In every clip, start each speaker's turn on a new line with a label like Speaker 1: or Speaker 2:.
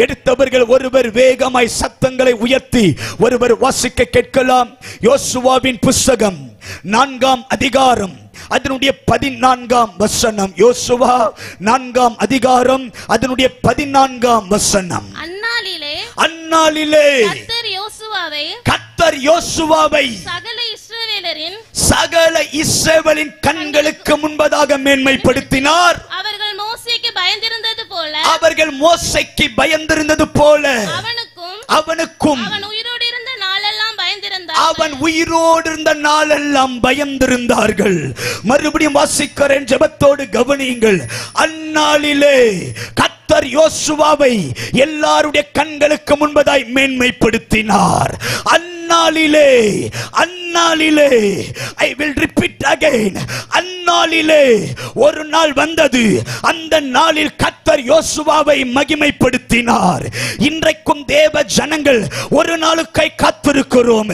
Speaker 1: எடுத்தவர்கள் ஒருவர் வேகமாய் சத்தங்களை உயர்த்தி ஒருவர் வாசிக்க கேட்கலாம். யோசுவாவின் புஸ்தகம் 4ஆம் அதிகாரம் அதனுடைய 14ஆம் வசனம். யோசுவா 4ஆம் அதிகாரம் அதனுடைய 14ஆம் வசனம். அந்நாளிலே கர்த்தர் யோசுவாவை சகல இஸ்ரவேலின் கண்களுக்கு முன்பதாக மேன்மைப்படுத்தினார். அவர்கள் மோசேக்கு பயந்திருந்தது போல அவனுக்கும் அவன் உயிரோடு இருந்த நாளெல்லாம் பயந்திருந்தார்கள். மறுபடியும் வாசிக்கிறேன், ஜெபத்தோடு கவனியுங்கள். அந்நாளிலே கர்த்தர் யோசுவாவை எல்லாருடைய கண்களுக்கு முன்பதாய் மேன்மைப்படுத்தினார். அந்நாளிலே I will repeat again. அந்நாளிலே ஒரு நாள் வந்தது. அந்த நாளில் கர்த்தர் யோசுவாவை மகிமைப்படுத்தினார். இன்றைக்கும் தேவ ஜனங்கள் ஒரு நாளுக்காய் காத்திருக்கிறோம்.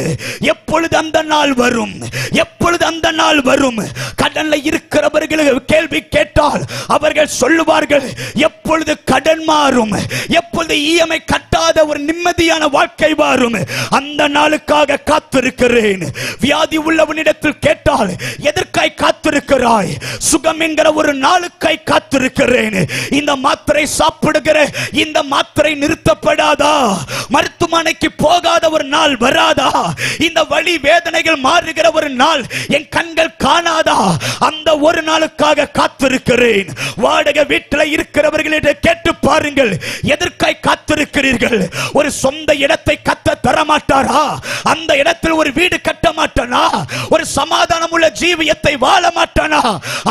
Speaker 1: எப்பொழுது அந்த நாள் வரும்? எப்பொழுது அந்த நாள் வரும்? கடன்ல இருக்கிறவர்களுக்கு கேள்வி கேட்டால் அவர்கள் சொல்லுவார்கள், எப்பொழுது கடன் மாறும்? எப்பொழுது இஎம்ஐ கட்டாத ஒரு நிம்மதியான வாழ்க்கை வரும்? அந்த நாளுக்காக காத்திருக்கிறேன். வியாதி உள்ளவனிடத்தில் கேட்டால் எதற்காய் காத்திருக்கிறாய்? சுகம் என்கிற ஒரு நாளுக்காய் காத்திருக்கிறேன். இந்த மாத்திரை சாப்பிடுகிற இந்த மாத்திரை நிறுத்தப்படாதா? மருத்துவமனைக்கு போகாத ஒரு நாள் வராதா? இந்த வலி வேதனைகள் மாறுகிற ஒரு நாள் என் கண்கள் காணாதா? அந்த ஒரு நாளுக்காக காத்திருக்கிறேன். வாடகை வீட்டில் இருக்கிறவர்களிடம் கேட்டு பாருங்கள், எதற்காய் காத்திருக்கிறீர்கள்? ஒரு சொந்த இடத்தை கத்த தரமாட்டாரா? அந்த இடத்தில் ஒரு வீடு கட்ட மாட்டானா? ஒரு சமாதானம் உள்ள ஜீவியத்தை வாழ மாட்டானா?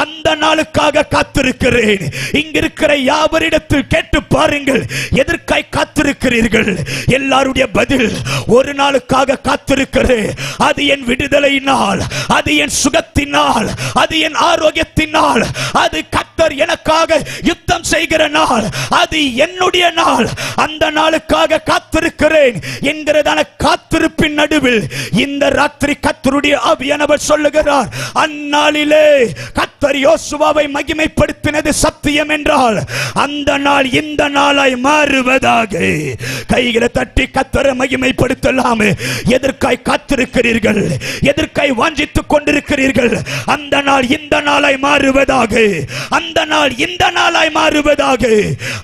Speaker 1: அந்த நாளுக்காக காத்திருக்கிறேன். இங்கிருக்கிற யாவரிடத்தில் கேட்டு பாருங்கள், எதற்காய் காத்திருக்கிறீர்கள்? எல்லாருடைய பதில், ஒரு நாளுக்காக காத்திருக்கிறேன். அது என் விடுதலை நாள், அது என் சுகத்தினால், அது என் ஆரோக்கியத்தினால், அது கர்த்தர் எனக்காக யுத்தம் செய்கிற நாள், அது என்னுடைய நாள். அந்த நாளுக்காக காத்திருக்கிறேன் என்கிறதான காத்திருப்பின் நடுவில் இந்த ராத்திரி கர்த்தருடைய ஆவியானவர் சொல்லுகிறார், அந்நாளிலே கர்த்தர் யோசுவாவை மகிமைப்படுத்தினது சத்தியம் என்றால் அந்த நாள் இந்த நாளாய் மாறுவதாக. கைகளை தட்டி கர்த்தரை மகிமைப்படுத்தலாம். எதற்காய் காத்திருக்கிறீர்கள்? எதற்காய் வாஞ்சித்துக் கொண்டிருக்கிறீர்கள்? அந்த நாள் இந்த நாளாய் மாறுவதாக. அந்த நாள் இந்த நாளாய் மாறுவதாக.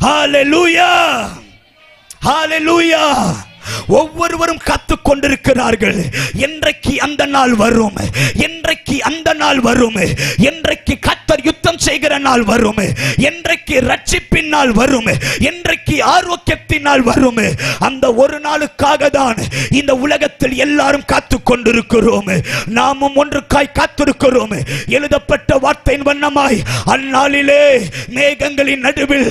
Speaker 1: ஹல்லேலூயா, ஹல்லேலூயா. ஒவ்வொருவரும் காத்துக் கொண்டிருக்கிறார்கள். என்றைக்கு அந்த நாள் வரும்? என்றைக்கு அந்த நாள் வரும்? என்றைக்கு கர்த்தர் யுத்தம் செய்கிற நாள் வரும்? என்றைக்கு ரட்சிப்பின் நாள் வரும்? என்றைக்கு ஆரோக்கியத்தின் நாள் வரும்? அந்த ஒரு நாளுக்காக தான் இந்த உலகத்தில் எல்லாரும் காத்துக் கொண்டிருக்கிறோம். நாமும் ஒன்றுக்காய் காத்திருக்கிறோம். எழுதப்பட்ட வார்த்தையின் வண்ணமாய் அந்நாளிலே மேகங்களின் நடுவில்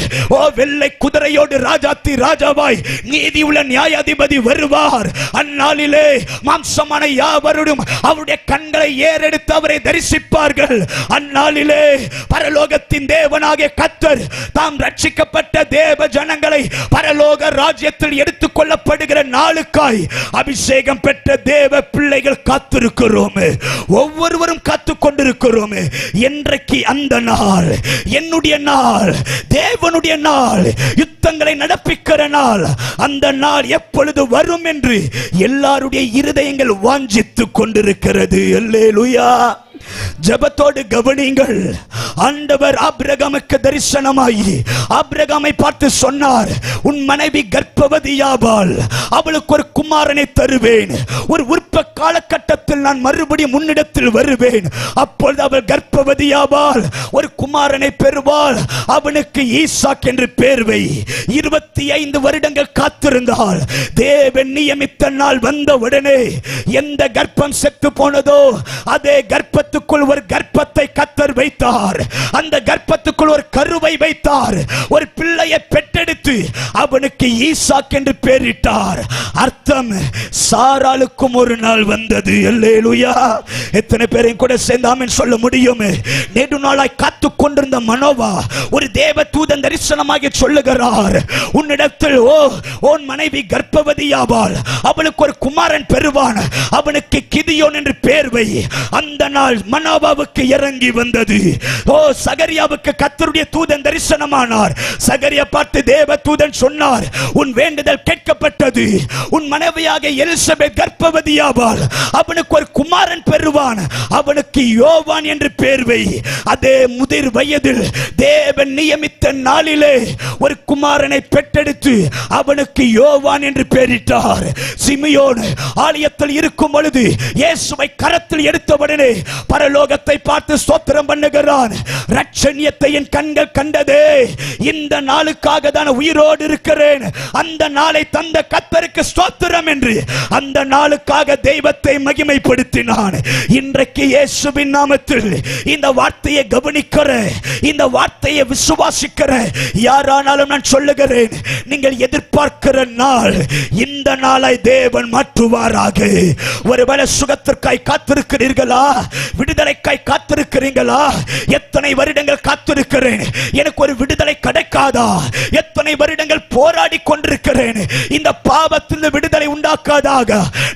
Speaker 1: வெள்ளை குதிரையோடு ராஜாத்தி ராஜாவாய் நீதியுள்ள நியாயாதிபதி வருவார். அந்நாளிலே மாம்சமான யாவரும் அவருடைய கண்களை ஏறெடுத்து அவரை தரிசிப்பார்கள். அந்நாளிலே பரலோகத்தின் தேவனாகிய கர்த்தர் தாம் ரட்சிக்கப்பட்ட தேவ ஜனங்களை பரலோக ராஜ்யத்தில் எடுத்துக் கொள்ளப்படுகிற நாளுக்காய் அபிஷேகம் பெற்ற தேவ பிள்ளைகள் காத்திருக்கிறோம். ஒவ்வொருவரும் காத்துக் கொண்டிருக்கிறோம். என்றைக்கு அந்த நாள் என்னுடைய நாள், தேவனுடைய நாள், யுத்தங்களை நடப்பிக்கிற நாள், அந்த நாள் எப்பொழுது வரும் என்று எல்லாருடைய இருதயங்கள் வாஞ்சித்துக் கொண்டிருக்கிறது. அல்லேலூயா. ஜெபத்தோடு கவனியுங்கள். ஆண்டவர் ஆபிரகாமுக்கு தரிசனமாகி ஆபிரகாமை பார்த்து சொன்னார், உன் மனைவி கர்ப்பவதியாவாள், அவளுக்கு ஒரு குமாரனை தருவேன். ஒரு உற்ப காலகட்டத்தில் நான் மறுபடியும் முன்னிடத்தில் வருவேன். அப்பொழுது அவள் கர்ப்பவதியாவாள், ஒரு குமாரனை பெறுவாள். அவனுக்கு ஈசாக் என்று பெயர் வை. 25 வருடங்கள் காத்திருந்தாள். தேவன் நியமித்த நாள் வந்த உடனே எந்த கர்ப்பம் செத்து போனதோ அதே கர்ப்பத்துக்குள் ஒரு கர்ப்பத்தை கர்த்தர் வைத்தார். அந்த கர்ப்பத்துக்குள் ஒரு கருவை வைத்தார். ஒரு பிள்ளையை பெற்றெடுத்து அவனுக்கு ஈசாக் என்று பெயரிட்டார். அர்த்தம், சாராளுக்கும் ஒரு நாள் வந்தது. அல்லேலூயா. எத்தனை பேரையும் கூட சேர்ந்து ஆமென் சொல்ல முடியும்? நெடுநாளாய் காத்துக் கொண்டிருந்த மனோவா ஒரு தேவ தூதன் தரிசனமாகி சொல்லுகிறார், உன்னிடத்தில் உன் மனைவி கர்ப்பவதியாவாள், அவளுக்கு ஒரு குமாரன் பெறுவான், அவனுக்கு கிதியோன் என்று பெயர் வை. அந்த நாள் மனோவாவுக்கு இறங்கி வந்தது. ஓ, சகரியாவுக்கு கர்த்தருடைய தூதன் தரிசனமானார். சகரியா பார்த்து தேவ தூதன் சொன்னார், உன் வேண்டுதல் கேட்கப்பட்டது. உன் மனைவியாக எலிசபெத் கர்ப்பவதியாவாள். அவனுக்கு ஒரு குமாரன் பெறுவான். அவனுக்கு யோவான் என்று பெயர் வை. அதே முதிர் வயதில் தேவன் நியமித்த நாளிலே ஒரு குமாரனை பெற்றெடுத்து அவனுக்கு யோவான் என்று பெயரிட்டார். சிமியோன் ஆலயத்தில் இருக்கும் பொழுது இயேசுவை கரத்தில் எடுத்தவுடனே பரலோகத்தை பார்த்து ஸ்தோத்திரம் பண்ணுகிறான். ரட்சணியத்தை என் கண்கள் கண்டதே, இந்த நாளுக்காக தான் உயிரோடு இருக்கிறேன். அந்த நாளை தந்த கர்த்தருக்கு ஸ்தோத்திரம் என்று அந்த நாளுக்காக தெய்வத்தை மகிமைப்படுத்தினான். இன்றைக்கு இயேசுவின் நாமத்தில் இந்த வார்த்தையை கவனிக்கிற, இந்த வார்த்தையை விசுவாசிக்கிற யாரானாலும் நான் சொல்லுகிறேன், நீங்கள் எதிர்பார்க்கிற நாள் இந்த நாளை தேவன் மாற்றுவாராக. ஒருவேளை சுகத்திற்காய் காத்திருக்கிறீர்களா? விடுதலைக்காய் காத்திருக்கிறீங்களா? எத்தனை வருடங்கள் காத்திருக்கிறேன், எனக்கு ஒரு விடுதலை கிடைக்காதா? எத்தனை வருடங்கள் போராடி கொண்டிருக்கிறேன், இந்த பாவத்தில் விடுதலை உண்டாக்காதாக.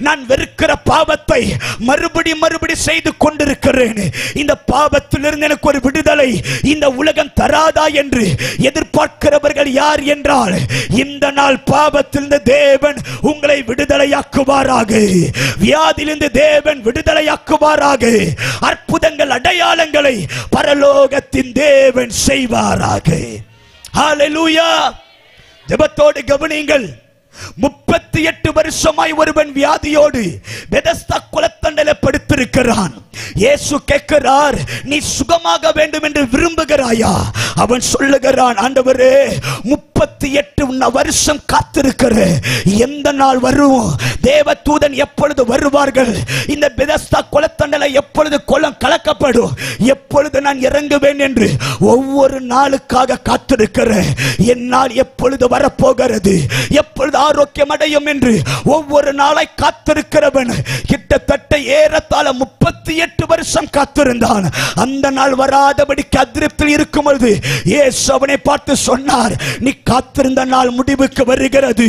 Speaker 1: நான் வெறுக்கிற பாவத்தை மறுபடி செய்து கொண்டிருக்கிறேன். இந்த பாவத்திலிருந்து எனக்கு ஒரு விடுதலை இந்த உலகம் தராதா என்று எதிர்பார்க்கிறவர்கள் யார் என்றால், இந்த நாள் பாவத்திலிருந்து தேவன் உங்களை விடுதலையாக்குவாராக. வியாதியிலிருந்து தேவன் விடுதலையாக்குவாராக. அற்புதங்கள் அடையாளங்களை பரலோகத்தின் தேவன் செய்வாராக. ஹல்லேலூயா. ஜெபத்தோடு கவனியுங்கள். 38 வருஷமாய் ஒருவன் வியாதியோடு பெதஸ்தா குளத்தண்டையில படுத்திருக்கிறான். இயேசு கேட்கிறார், நீ சுகமாக வேண்டும் என்று விரும்புகிறாயா? அவன் சொல்லுகிறான், ஆண்டவரே 38 வருஷம் காத்திருக்கிற, எந்த நாள் வரும்? தேவதூதன் எப்பொழுது வருவார்கள்? இந்த பெதஸ்தா குளத்தண்டையில எப்பொழுது குளம் கலக்கப்படும்? எப்பொழுது நான் இறங்குவேன் என்று ஒவ்வொரு நாளுக்காக காத்திருக்கிறேன். என் நாள் எப்பொழுது வரப்போகிறது? எப்பொழுது ஆரோக்கியம் அடையும் என்று ஒவ்வொரு நாளை காத்திருக்கிறவன் கிட்டத்தட்ட ஏறத்தாழ 38 வருஷம் காத்திருந்தான். அந்த நாள் வராதபடிக்கு அதிருப்தியில் இருக்கும் பொழுது இயேசு அவனை பார்த்து சொன்னார், நீ காத்திருந்த நாள் முடிவுக்கு வருகிறது.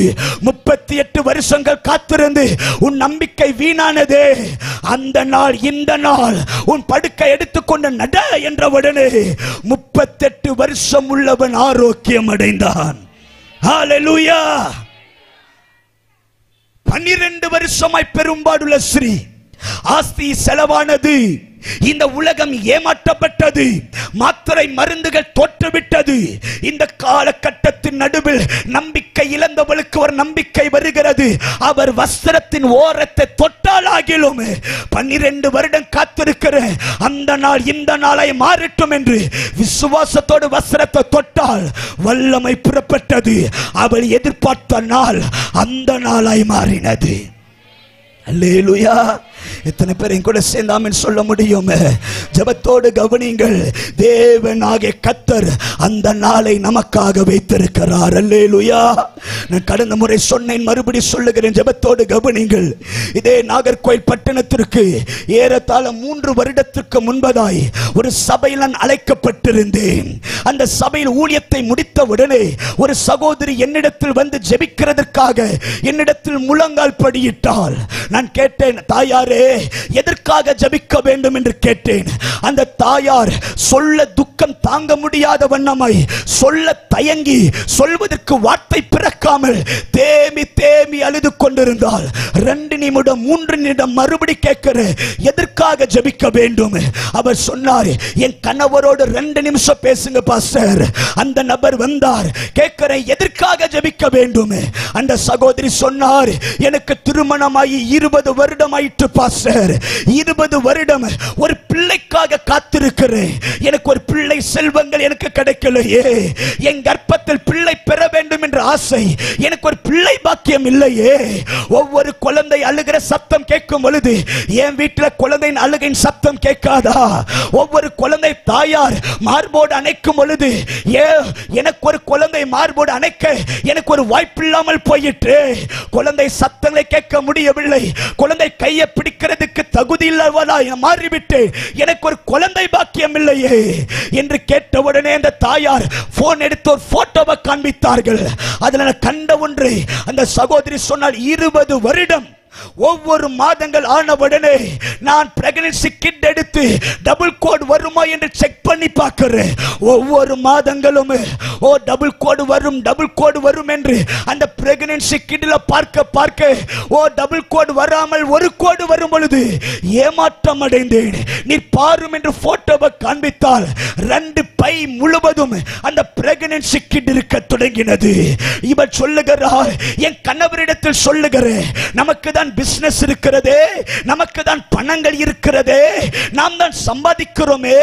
Speaker 1: 38 வருஷங்கள் காத்திருந்து உன் நம்பிக்கை வீணானதே. அந்த நாள் இந்த நாள் உன் படுக்கை எடுத்துக்கொண்டு நட என்றவுடனே 38 வருஷம் உள்ளவன் ஆரோக்கியம் அடைந்தான். ஹல்லேலூயா. 12 வருஷமாய் பெரும்பாடுள்ள ஸ்ரீ ஆஸ்தி செலவானது. இந்த உலகம் ஏமாற்றப்பட்டது. மாத்திரை மருந்துகள் தோற்றுவிட்டது. இந்த காலகட்டத்தின் நடுவில் நம்பிக்கை இழந்தவளுக்கு ஒரு நம்பிக்கை வருகிறது. அவர் வஸ்திரத்தின் ஓரத்தை தொட்டால் ஆகிலும் 12 வருடம் காத்திருக்கிற அந்த நாள் இந்த நாளை மாறட்டும் என்று விசுவாசத்தோடு வஸ்திரத்தை தொட்டால் வல்லமை புறப்பட்டது. அவள் எதிர்பார்த்த நாள் அந்த நாளாய் மாறினது. அல்லேலூயா. எத்தனை பேரையும் கூட சேர்ந்து ஆமென் சொல்ல முடியும்? ஜெபத்தோடு கவனிங்கள். தேவனாகிய கர்த்தர் அந்த நாளை நமக்காக வைத்திருக்கிறார். அல்லேலூயா. நான் கடந்த முறை சொன்னேன், மறுபடி சொல்லுகிறேன். ஜெபத்தோடு கவனிங்கள். இதே நாகர்கோயில் பட்டணத்திற்கு ஏறத்தாழ 3 வருடத்திற்கு முன்பதாய் ஒரு சபையில் நான் அழைக்கப்பட்டிருந்தேன். அந்த சபையில் ஊழியத்தை முடித்த உடனே ஒரு சகோதரி என்னிடத்தில் வந்து ஜெபிக்கிறதற்காக என்னிடத்தில் முழங்கால் படியிட்டாள். நான் கேட்டேன், தாயாரே எதற்காக ஜெபிக்க வேண்டும் என்று கேட்டேன். அந்த தாயார் சொல்ல துக்கம் தாங்க முடியாத வண்ணமாய், சொல்ல தயங்கி, சொல்வதற்கு வார்த்தை பிறக்காமல் தேம்பி அழுது கொண்டிருந்தாள். 2 நிமிடம் 3 நிமிடம் மறுபடி கேட்கிற, எதற்காக ஜெபிக்க வேண்டும்? அவர் சொன்னார், என் கணவரோடு 2 நிமிஷம் பேசுங்க பாஸ்டர். அந்த நபர் வந்தார். கேட்கிறேன், எதற்காக ஜெபிக்க வேண்டும்? அந்த சகோதரி சொன்னார், எனக்கு திருமணமாகி 20 வருடம் ஆயிற்று பாஸ்டர். 20 வருடம் ஒரு பிள்ளைக்காக காத்திருக்கிறேன். எனக்கு ஒரு பிள்ளை செல்வங்கள் எனக்கு கிடைக்கலையே. என் கர்ப்பத்தில் பிள்ளை பெற வேண்டும் என்ற ஆசை. எனக்கு ஒரு பிள்ளை பாக்கியம் இல்லையே. ஒவ்வொரு குழந்தை அழுகிற சத்தம் கேட்கும் பொழுது என் வீட்டில் குழந்தையின் அழுகையின் சத்தம் கேட்காதா? ஒவ்வொரு குழந்தை தாயார் மார்போடு அணைக்கும் பொழுது எனக்கு ஒரு குழந்தை மார்போடு அணைக்க எனக்கு ஒரு வாய்ப்பு இல்லாமல் போயிற்று. குழந்தை சத்தங்களை கேட்க முடியவில்லை. குழந்தை கையை பிடிக்கிறதுக்கு தகுதி இல்லாதவளாய் மாறிவிட்டு எனக்கு ஒரு குழந்தை பாக்கியம் இல்லையே என்று கேட்டவுடனே அந்த தாயார் போன் எடுத்து ஒரு போட்டோவை காண்பித்தார்கள். அதில் கண்ட ஒன்று, அந்த சகோதரி சொன்னால் 20 வருடம் ஒவ்வொரு மாதங்கள் ஆனவுடனே நான் பிரெக்னன்சி கிட் எடுத்து டபுள் கோட் வருமா என்று செக் பண்ணி பார்க்கிறேன். ஒவ்வொரு மாதங்களும் டபுள் கோட் வரும் என்று அந்த பிரெக்னன்சி கிட்ல பார்க்க டபுள் கோட் வராமல் ஒரு கோடு வரும் பொழுது ஏமாற்றம் அடைந்தேன். நீ பாரும் என்று போட்டோவை காண்பித்தால் 2 பை முழுவதும் அந்த பிரெக்னன்சி கிட் இருக்க தொடங்கினது. இவள் சொல்லுகிறார், என் கணவரிடத்தில் சொல்லுகிறேன், நமக்கு தான் பிசினஸ் இருக்கிறதே, நமக்கு தான் பணங்கள் இருக்கிறதே, நாம் தான் சம்பாதிக்கிறோமே,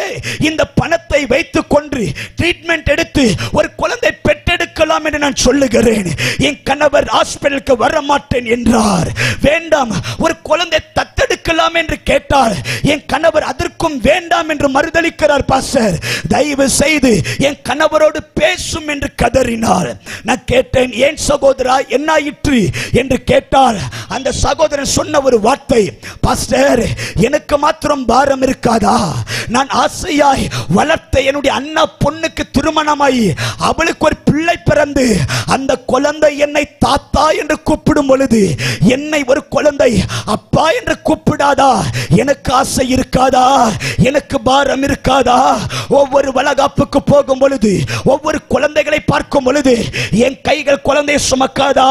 Speaker 1: இந்த பணத்தை வைத்துக் கொண்டு ட்ரீட்மெண்ட் எடுத்து ஒரு குழந்தை பெற்றெடுக்கலாம் என்று நான் சொல்லுகிறேன். என் கணவர் ஹாஸ்பிடலுக்கு வர மாட்டேன் என்றார். வேண்டாம், ஒரு குழந்தை தத்தெடுக்கலாம் என்று கேட்டால் என் கணவர் அதற்கும் வேண்டாம் என்று மறுதளிக்கிறார். பாஸ்டர், தயவு செய்து என் கணவரோடு பேசும் என்று கதறினார். நான் கேட்டேன், ஏன் சகோதரா என்ன ஆயிற்று என்று கேட்டால் அந்த சகோதரன் சொன்ன ஒரு வார்த்தை, பாஸ்டர், எனக்கு மாத்திரம் பாரம் இருக்காதா? நான் ஆசையாய் வளர்த்த என்னுடைய அண்ணா பொண்ணுக்கு திருமணமாய் அவளுக்கு ஒரு பிள்ளை பிறந்து அந்த குழந்தை என்னை தாத்தா என்று கூப்பிடும் பொழுது என்னை ஒரு குழந்தை அப்பா என்று கூப்பிடாதா? எனக்கு ஆசை இருக்காதா? எனக்கு பாரம் இருக்காதா? ஒவ்வொரு வளகாப்புக்கு போகும் பொழுது, ஒவ்வொரு குழந்தைகளை பார்க்கும் பொழுது என் கைகள் குழந்தையை சுமக்காதா?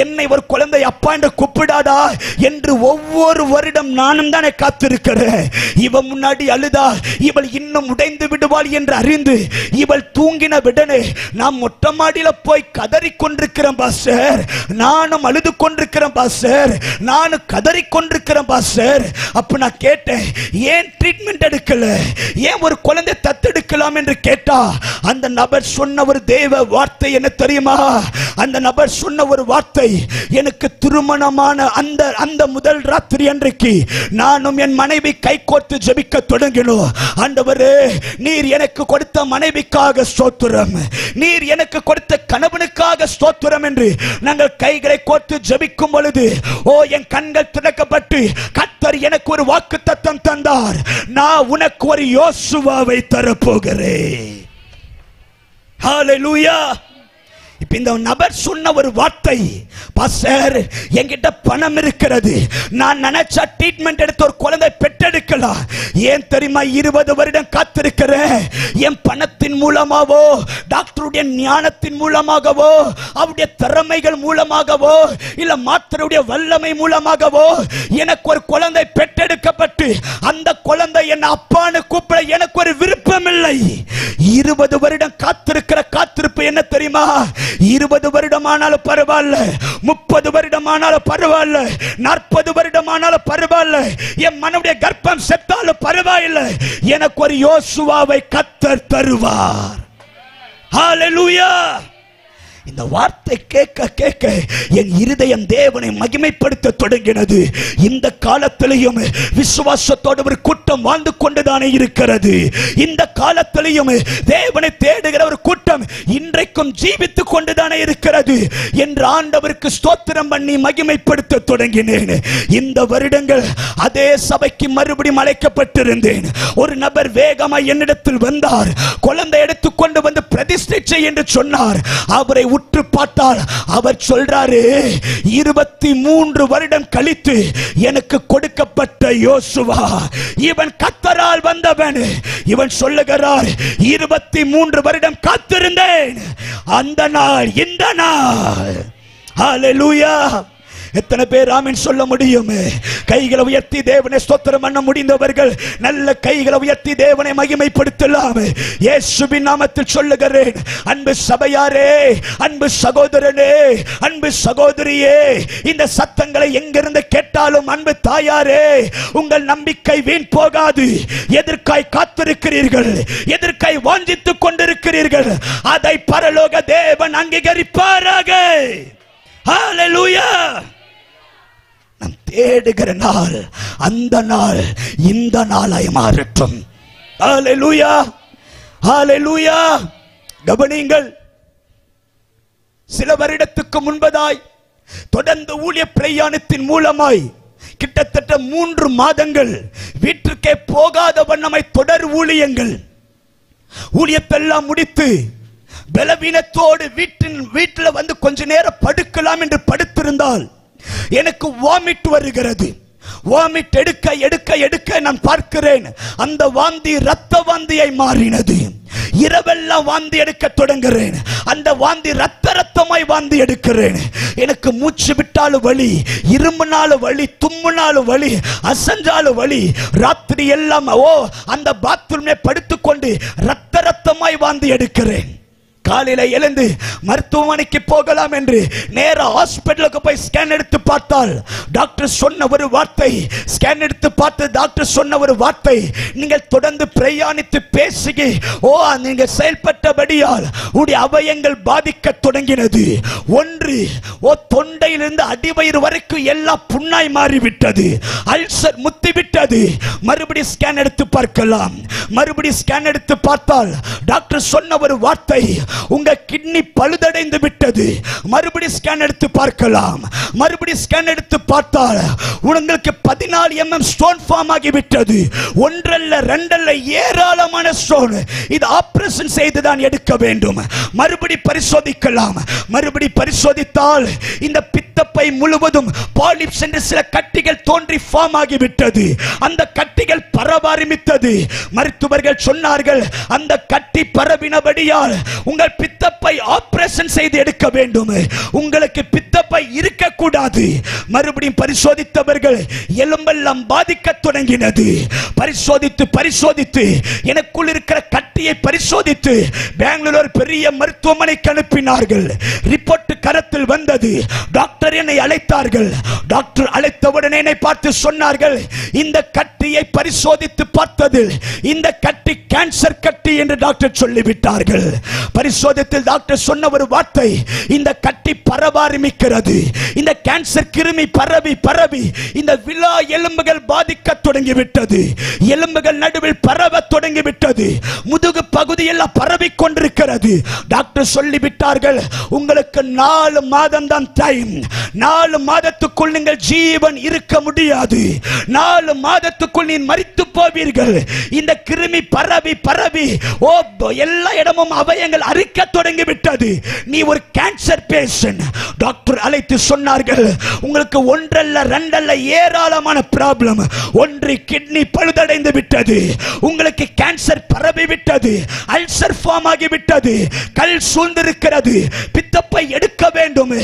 Speaker 1: என்னை ஒரு குழந்தை அப்பா என்று கூப்பிடாதா என்று ஒவ்வொரு வருடம் நானும் தானே காத்திருக்கிறேன். இவன் முன்னாடி அழுதா இவள் இன்னும் உடைந்து விடுவாள் என்று அறிந்து இவள் தூங்கின விடனே நாம் மொட்டை மாடியில போய் கதறி கொண்டிருக்கிறேன் பாஸ்டர். நானும் அழுது கொண்டிருக்கிறேன் பாஸ்டர், நானும் கதறி கொண்டிருக்கிறேன் பாஸ்டர். அப்ப நான் கேட்டேன், ஏன் ட்ரீட்மெண்ட் எடுக்கல, ஏன் ஒரு குழந்தை தத்தெடுக்கலாம் என்று கேட்டா அந்த நபர் சொன்ன ஒரு தேவ வார்த்தை என்ன தெரியுமா? அந்த நபர் சொன்ன ஒரு வார்த்தை, எனக்கு திருமணமான அந்த முதல் ராத்திரி அன்றைக்கு நானும் என் மனைவி கை கோர்த்து ஜெபிக்க தொடங்கினோம். ஆண்டவரே, நீர் எனக்கு கொடுத்த மனைவிக்காக ஸ்தோத்திரம், நீர் எனக்கு கொடுத்த கணவனுக்காக ஸ்தோத்திரம் என்று நாங்கள் கைகளை கோர்த்து ஜெபிக்கும் பொழுது என் கண்கள் திறக்கப்பட்டு கர்த்தர் எனக்கு ஒரு வாக்குத்தத்தம் தந்தார். நான் உனக்கு ஒரு யோசுவாவை தரப்போகிறேன். ஹல்லேலூயா. இப்ப இந்த நபர் சொன்ன ஒரு வார்த்தை, பாஸ்டர், என்கிட்ட பணம் இருக்கிறது, நான் நினைச்சா ட்ரீட்மெண்ட் எடுத்து ஒரு குழந்தை பெற்றெடுக்கலாம். ஏன் தெரியுமா 20 வருடம் காத்திருக்கிறேன். என் பணத்தின் மூலமாவோ, டாக்டருடைய ஞானத்தின் மூலமாகவோ, அவருடைய திறமைகள் மூலமாகவோ, இல்ல மாத்திரையுடைய வல்லமை மூலமாகவோ எனக்கு ஒரு குழந்தை பெற்றெடுக்கப்பட்டு அந்த குழந்தை என் அப்பான்னு கூப்பிட எனக்கு ஒரு விருப்பம் இல்லை. 20 வருடம் காத்திருக்கிற காத்திருப்பு என்ன தெரியுமா? 20 வருடமானாலும் பரவாயில்ல, 30 வருடமானாலும் பரவாயில்ல, 40 வருடமானாலும் பரவாயில்ல, என் மனுடைய கர்ப்பம் செத்தாலும் பரவாயில்லை, எனக்கு ஒரு யோசுவாவை கர்த்தர் தருவார். ஹல்லேலூயா. இந்த வார்த்தை கேட்க கேட்க என் இருதயம் தேவனை மகிமைப்படுத்த தொடங்கினது. இந்த காலத்திலையும் விசுவாசத்தோடு ஒரு கூட்டம் வாழ்ந்து கொண்டுதானே இருக்கிறது. இந்த காலத்திலையும் தேவனை தேடுகிற ஒரு கூட்டம் இன்றைக்கும் ஜீவித்துக் கொண்டுதானே இருக்கிறது என்று ஆண்டவருக்கு ஸ்தோத்திரம் பண்ணி மகிமைப்படுத்த தொடங்கினேன். இந்த வருடங்கள் அதே சபைக்கு மறுபடியும் அழைக்கப்பட்டிருந்தேன். ஒரு நபர் வேகமாய் என்னிடத்தில் வந்தார். குழந்தை எடுத்துக்கொண்டு வந்து பிரதிஷ்டை செய்ய என்று சொன்னார். அவரை உற்று பார்த்தால் அவர் சொல்றாரு, 23 வருடம் கழித்து எனக்கு கொடுக்கப்பட்ட யோசுவா இவன் கர்த்தரால் வந்தவன். இவன் சொல்லுகிறார், 23 வருடம் காத்திருந்தேன், அந்த நாள் இந்த நாள். ஹல்லேலூயா. எத்தனை பேர் ஆமென் சொல்ல முடியும்? கைகளை உயர்த்தி தேவனை ஸ்தோத்திரம் பண்ண முடிந்தவர்கள் நல்ல கைகளை உயர்த்தி தேவனை மகிமைப்படுத்தலாம். இயேசுவின் நாமத்தில் சொல்லுகிறேன், அன்பு சபையாரே, அன்பு சகோதரனே, அன்பு சகோதரியே, இந்த சத்தங்களை எங்கிருந்து கேட்டாலும் அன்பு தாயாரே, உங்கள் நம்பிக்கை வீண் போகாது. எதற்காய் காத்திருக்கிறீர்கள், எதற்காய் வாஞ்சித்துக் கொண்டிருக்கிறீர்கள், அதை பரலோக தேவன் அங்கீகரிப்பாராக. ஹல்லேலூயா. நாம் தேடுகிற நாள் அந்த நாள் இந்த நாளாய் மாறட்டும். ஹல்லேலூயா. ஹல்லேலூயா. கவனியுங்கள், சில வருடத்துக்கு முன்பதாய் தொடர்ந்து ஊழிய பிரயாணத்தின் மூலமாய் கிட்டத்தட்ட 3 மாதங்கள் வீட்டிற்கே போகாத வண்ணமாய் தொடர் ஊழியங்கள், ஊழியத்தெல்லாம் முடித்து பலவீனத்தோடு வீட்டில் வந்து கொஞ்ச நேரம் படுக்கலாம் என்று படுத்திருந்தால் எனக்கு வாமிட் வருகிறது. வாமிட் எடுக்க எடுக்க எடுக்க நான் பார்க்கிறேன், அந்த வாந்தி இரத்த வாந்தியை மாறினது. இரவெல்லாம் வாந்தி எடுக்க தொடங்குகிறேன். அந்த வாந்தி ரத்தமாய் வாந்தி எடுக்கிறேன். எனக்கு மூச்சு விட்டாலும் வலி, இருமுனாலும் வலி, தும்முனாலும் வலி, அசஞ்சாலும் வலி. ராத்திரி எல்லாம் அந்த பாத்ரூம்ல படுத்துக்கொண்டு ரத்தமாய் வாந்தி எடுக்கிறேன். காலையில எழுந்து மருத்துவமனைக்கு போகலாம் என்று நேர ஹாஸ்பிடலுக்கு போய் ஸ்கேன் எடுத்து பார்த்தால் டாக்டர் சொன்ன ஒரு வார்த்தை, ஸ்கேன் எடுத்து பார்த்து டாக்டர் சொன்ன ஒரு வார்த்தை, நீங்கள் தொடர்ந்து பிரயாணித்து பேசி நீங்கள் செயல்பட்டபடியால் உடைய அவயங்கள் பாதிக்க தொடங்கினது. ஒன்று, தொண்டையிலிருந்து அடிவயிறு வரைக்கும் எல்லாம் புண்ணாய் மாறிவிட்டது, அல்சர் முத்திவிட்டது. மறுபடி ஸ்கேன் எடுத்து பார்க்கலாம். மறுபடி ஸ்கேன் எடுத்து பார்த்தால் டாக்டர் சொன்ன ஒரு வார்த்தை, உங்க கிட்னி பழுதடைந்து விட்டது. மறுபடி ஸ்கேன் எடுத்து பார்க்கலாம். மறுபடி ஸ்கேன் எடுத்து பார்த்தால் உங்களுக்கு 14 mm ஸ்டோன் ஃபார்ம் ஆகிவிட்டது. ஒன்றல்ல ரெண்டல்ல ஏராளமான ஸ்டோன். இது ஆபரேஷன் செய்துதான் எடுக்க வேண்டும். மறுபடி பரிசோதிக்கலாம். மறுபடி பரிசோதித்தால் இந்த பித்தப்பை முழுவதும் பாலிப்ஸ் என்று சில கட்டிகள் தோன்றி ஃபார்ம் ஆகிவிட்டது. அந்த கட்டிகள் பரவ ஆரம்பித்தது. மருத்துவர்கள் சொன்னார்கள், அந்த கட்டி பரவினபடியால் உங்கள் பித்தப்பை ஆபரேஷன் செய்து எடுக்க வேண்டும். உங்களுக்கு பித்தப்பை இருக்க கூடாது. மறுபடியும் பரிசோதித்தவர்கள் எலும்பெல்லாம் பாதிக்க தொடங்கினது. பரிசோதித்து பரிசோதித்து எனக்குள் இருக்கிற கட்டியை பரிசோதித்து பெங்களூர் பெரிய மருத்துவமனைக்கு அனுப்பினார்கள். ரிப்போர்ட் கரத்தில் வந்தது. டாக்டர் என்னை அழைத்தார்கள். டாக்டர் அழைத்தவுடனே என்னை பார்த்து சொன்னார்கள், இந்த கட்டியை பரிசோதித்து பார்த்ததில் இந்த கட்டி கேன்சர் கட்டி என்று டாக்டர் சொல்லிவிட்டார்கள். பரிசோதத்தில் டாக்டர் சொன்ன ஒரு வார்த்தை, இந்த கட்டி பரவ ஆரம்பிக்கிறது. இந்த கேன்சர் கிருமி பரவி பரவி இந்த விலா எலும்புகள் பாதிக்க தொடங்கிவிட்டது. எலும்புகள் நடுவில் பரவ தொடங்கிவிட்டது. முதுகு பகுதியெல்லாம் பரவி கொண்டிருக்கிறது. டாக்டர் சொல்லிவிட்டார்கள், உங்களுக்கு 4 மாதம் தான் டைம். 4 மாதத்துக்குள் நீங்கள் ஜீவன் இருக்க முடியாது. 4 மாதத்துக்குள் நீ மரித்து போவீர்கள். இந்த கிருமி பரவி பரவி எல்லா இடமும் அவயங்கள் அரிக்க தொடங்கிவிட்டது. நீ ஒரு கேன்சர் பேஷண்ட். டாக்டர் அழைத்து சொன்னார்கள், உங்களுக்கு ஒன்றல்ல ரெண்டல்ல ஏராளமான ப்ராப்ளம். ஒன்று, கிட்னி பழுதடைந்து விட்டது. உங்களுக்கு கேன்சர் பரவி விட்டது. அல்சர் ஃபார்ம் ஆகிவிட்டது. கல் சூழ்ந்திருக்கிறது. பித்தப்பை எடுக்க வேண்டும்.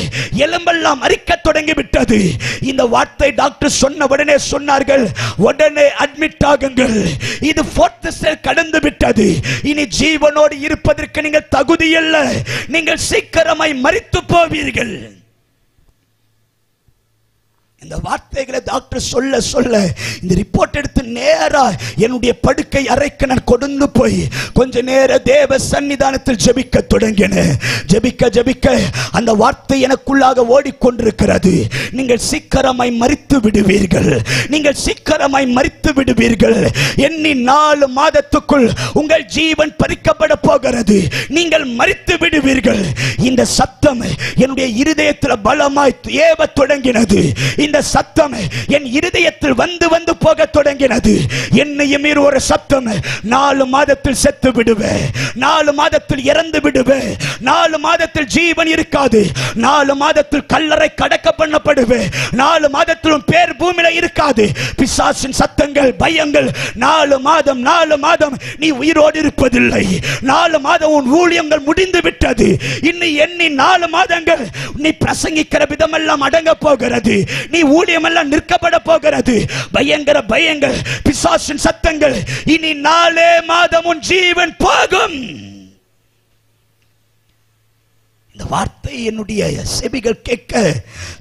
Speaker 1: எலும்பெல்லாம் அரிக்க தொடங்கிவிட்டது. இந்த வார்த்தை டாக்டர் சொன்ன உடனே சொன்னார்கள், உடனே அட்மிட் ஆகுங்கள். இது 4th ஸ்டேஜ் கடந்து விட்டது. இனி ஜீவனோடு இருப்பதற்கு நீங்கள் தகுதியல்ல. நீங்கள் சீக்கிரமாய் மரித்து போவீர்கள். இந்த வார்த்தைகளை டாக்டர் சொல்ல சொல்ல இந்த ரிப்போர்ட் எடுத்து நேரா என்னுடைய படுக்கை அறைக்கு நான் கொண்டு போய் கொஞ்ச நேர தேவ சன்னிதானத்தில் ஜெபிக்க தொடங்கினேன். ஜெபிக்க ஜெபிக்க அந்த வார்த்தை எனக்குள்ளாக ஓடிக்கொண்டிருக்கிறது. நீங்கள் சீக்கிரமாய் மரித்து விடுவீர்கள். நீங்கள் சீக்கிரமாய் மரித்து விடுவீர்கள். எண்ணி 4 மாதத்துக்குள் உங்கள் ஜீவன் பறிக்கப்பட போகிறது. நீங்கள் மரித்து விடுவீர்கள். இந்த சத்தம் என்னுடைய இருதயத்தில் பலமாய் ஏவ தொடங்கினது. இந்த சத்தம் என் இருதயத்தில் வந்து வந்து போக தொடங்கினது. என்னையும் மீறி ஒரு சத்தம், 4 மாதத்தில் செத்து விடுவேன், 4 மாதத்தில் இறந்து விடுவேன், 4 மாதத்தில் ஜீவன் இருக்காது, 4 மாதத்தில் கல்லறை கடக்க பண்ணப்படுவேன், 4 மாதத்திலும் பேர் பூமியில இருக்காது. பிசாசின் சத்தங்கள், பயங்கள், 4 மாதம் 4 மாதம் நீ உயிரோடு இருப்பதில்லை, 4 மாதம் உன் ஊழியங்கள் முடிந்து விட்டது, இன்னும் எண்ணி 4 மாதங்கள் நீ பிரசங்கிக்கிற விதமெல்லாம் அடங்க போகிறது, நீ ஊழியம் எல்லாம் நிற்கப்பட போகிறது. பயங்கர பயங்கள், பிசாசின் சத்தங்கள். இனி 4 மாதம் உன் ஜீவன் போகும். இந்த வார்த்தை என்னுடைய செவிகள் கேட்க,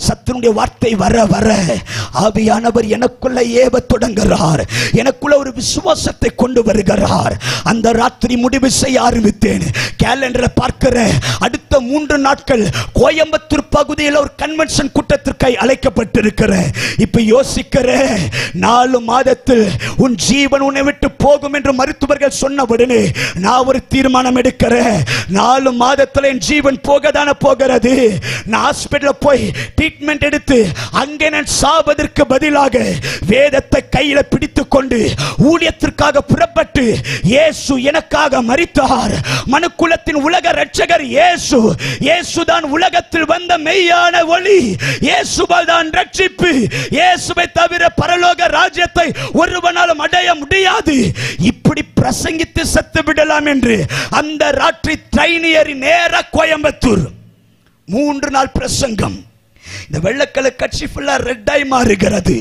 Speaker 1: சத்துருடைய வார்த்தை வர வர ஆவியானவர் எனக்குள்ள ஏவ தொடங்குகிறார். எனக்குள்ள ஒரு விசுவாசத்தை கொண்டு வருகிறார். அந்த ராத்திரி முடிவு செய்ய ஆரம்பித்தேன். கேலண்டரை பார்க்கிறேன். அடுத்த 3 நாட்கள் கோயம்புத்தூர் பகுதியில் ஒரு கன்வென்ஷன் கூட்டத்திற்கு அழைக்கப்பட்டிருக்கிறேன். இப்ப யோசிக்கிறேன், 4 மாதத்தில் உன் ஜீவன் உன்னை விட்டு போகும் என்று மருத்துவர்கள் சொன்ன உடனே நான் ஒரு தீர்மானம் எடுக்கிறேன். 4 மாதத்தில் என் ஜீவன் போக தானே போகிறது. நான் ஹாஸ்பிடல் போய் ட்ரீட்மெண்ட் எடுத்து அங்கே நான் சாவதற்கு பதிலாக வேதத்தை கையில பிடித்துக் கொண்டு ஊழியத்திற்காக புறப்பட்டு இயேசு எனக்காக மரித்தார். மனுக்குலத்தின் உலக இரட்சகர் இயேசு. இயேசுதான் உலகத்தில் வந்த மெய்யான ஒளி. இயேசுவால் தான் ரட்சிப்பு. இயேசுவை தவிர பரலோக ராஜ்யத்தை ஒருவனாலும் அடைய முடியாது. இப்படி பிரசங்கித்து செத்து விடலாம் என்று அந்த ராத்திரி ட்ரெயின் ஏறி நேர கோயம்புத்தூர் 3 நாள் பிரசங்கம். இந்த வெள்ளக்கல கட்சி ஃபுல்லா ரெட்டாய் மாறுகிறது.